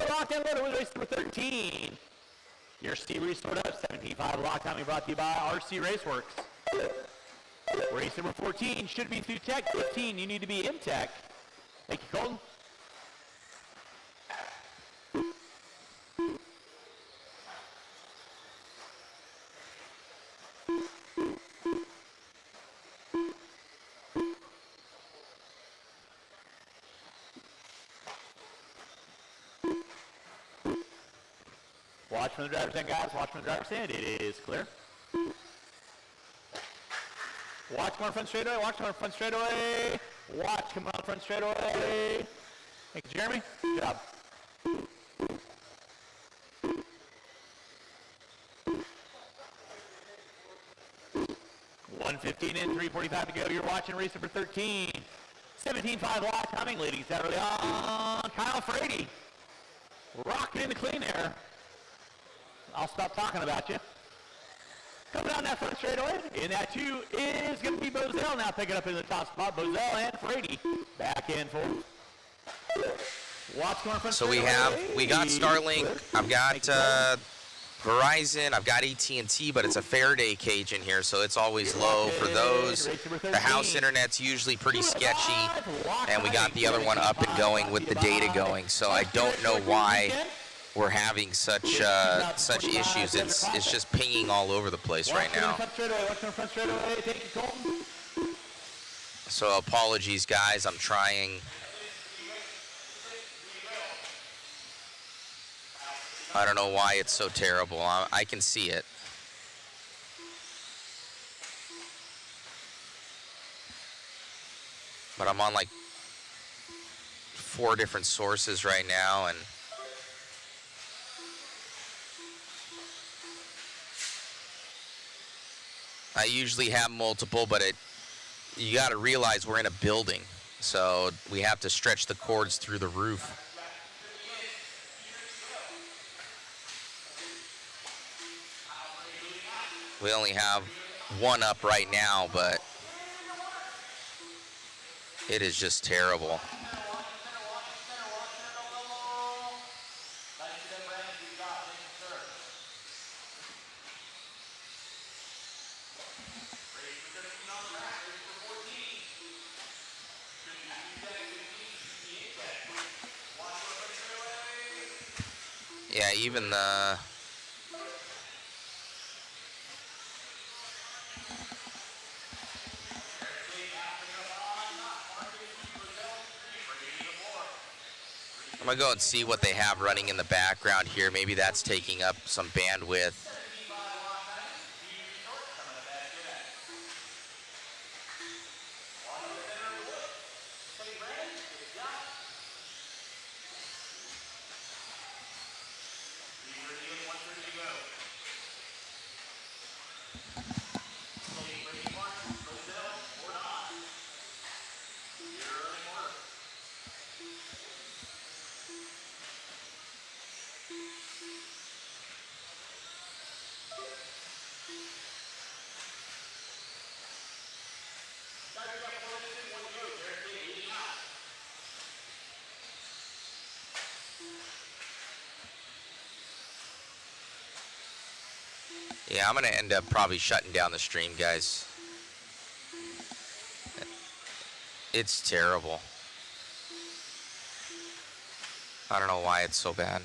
Locked and loaded with race number 13. Your C restored up 17.5 lock timing brought to you by RC Raceworks. Race number 14 should be through tech. 15, you need to be in tech. Thank you, Colton. Watch from the driver's end, guys. Watch from the driver's end. It is clear. Watch come on front straightaway. Watch come on front straightaway. Watch come on front straightaway. Thank you, Jeremy. Good job. $1:15 in, 3:45 to go. You're watching race number 13. 17.5 lock timing, ladies. That early on. Kyle Frady. Rocking in the clean air. I'll stop talking about you. Coming down that front straightaway. In that 2 is going to be Bozell now picking up in the top spot. Bozell and Frady back in for. So we got Starlink. I've got Verizon, I've got AT&T, but it's a Faraday cage in here, so it's always low for those. The house internet's usually pretty sketchy, and we got the other one up and going with the data going, so I don't know why we're having such issues. It's just pinging all over the place right now. So apologies, guys. I'm trying. I don't know why it's so terrible. I can see it. But I'm on like 4 different sources right now, and I usually have multiple, but you got to realize we're in a building, so we have to stretch the cords through the roof. We only have one up right now, but it is just terrible. Yeah, even the I'm gonna go and see what they have running in the background here. Maybe that's taking up some bandwidth. Yeah, I'm gonna end up probably shutting down the stream, guys. It's terrible. I don't know why it's so bad.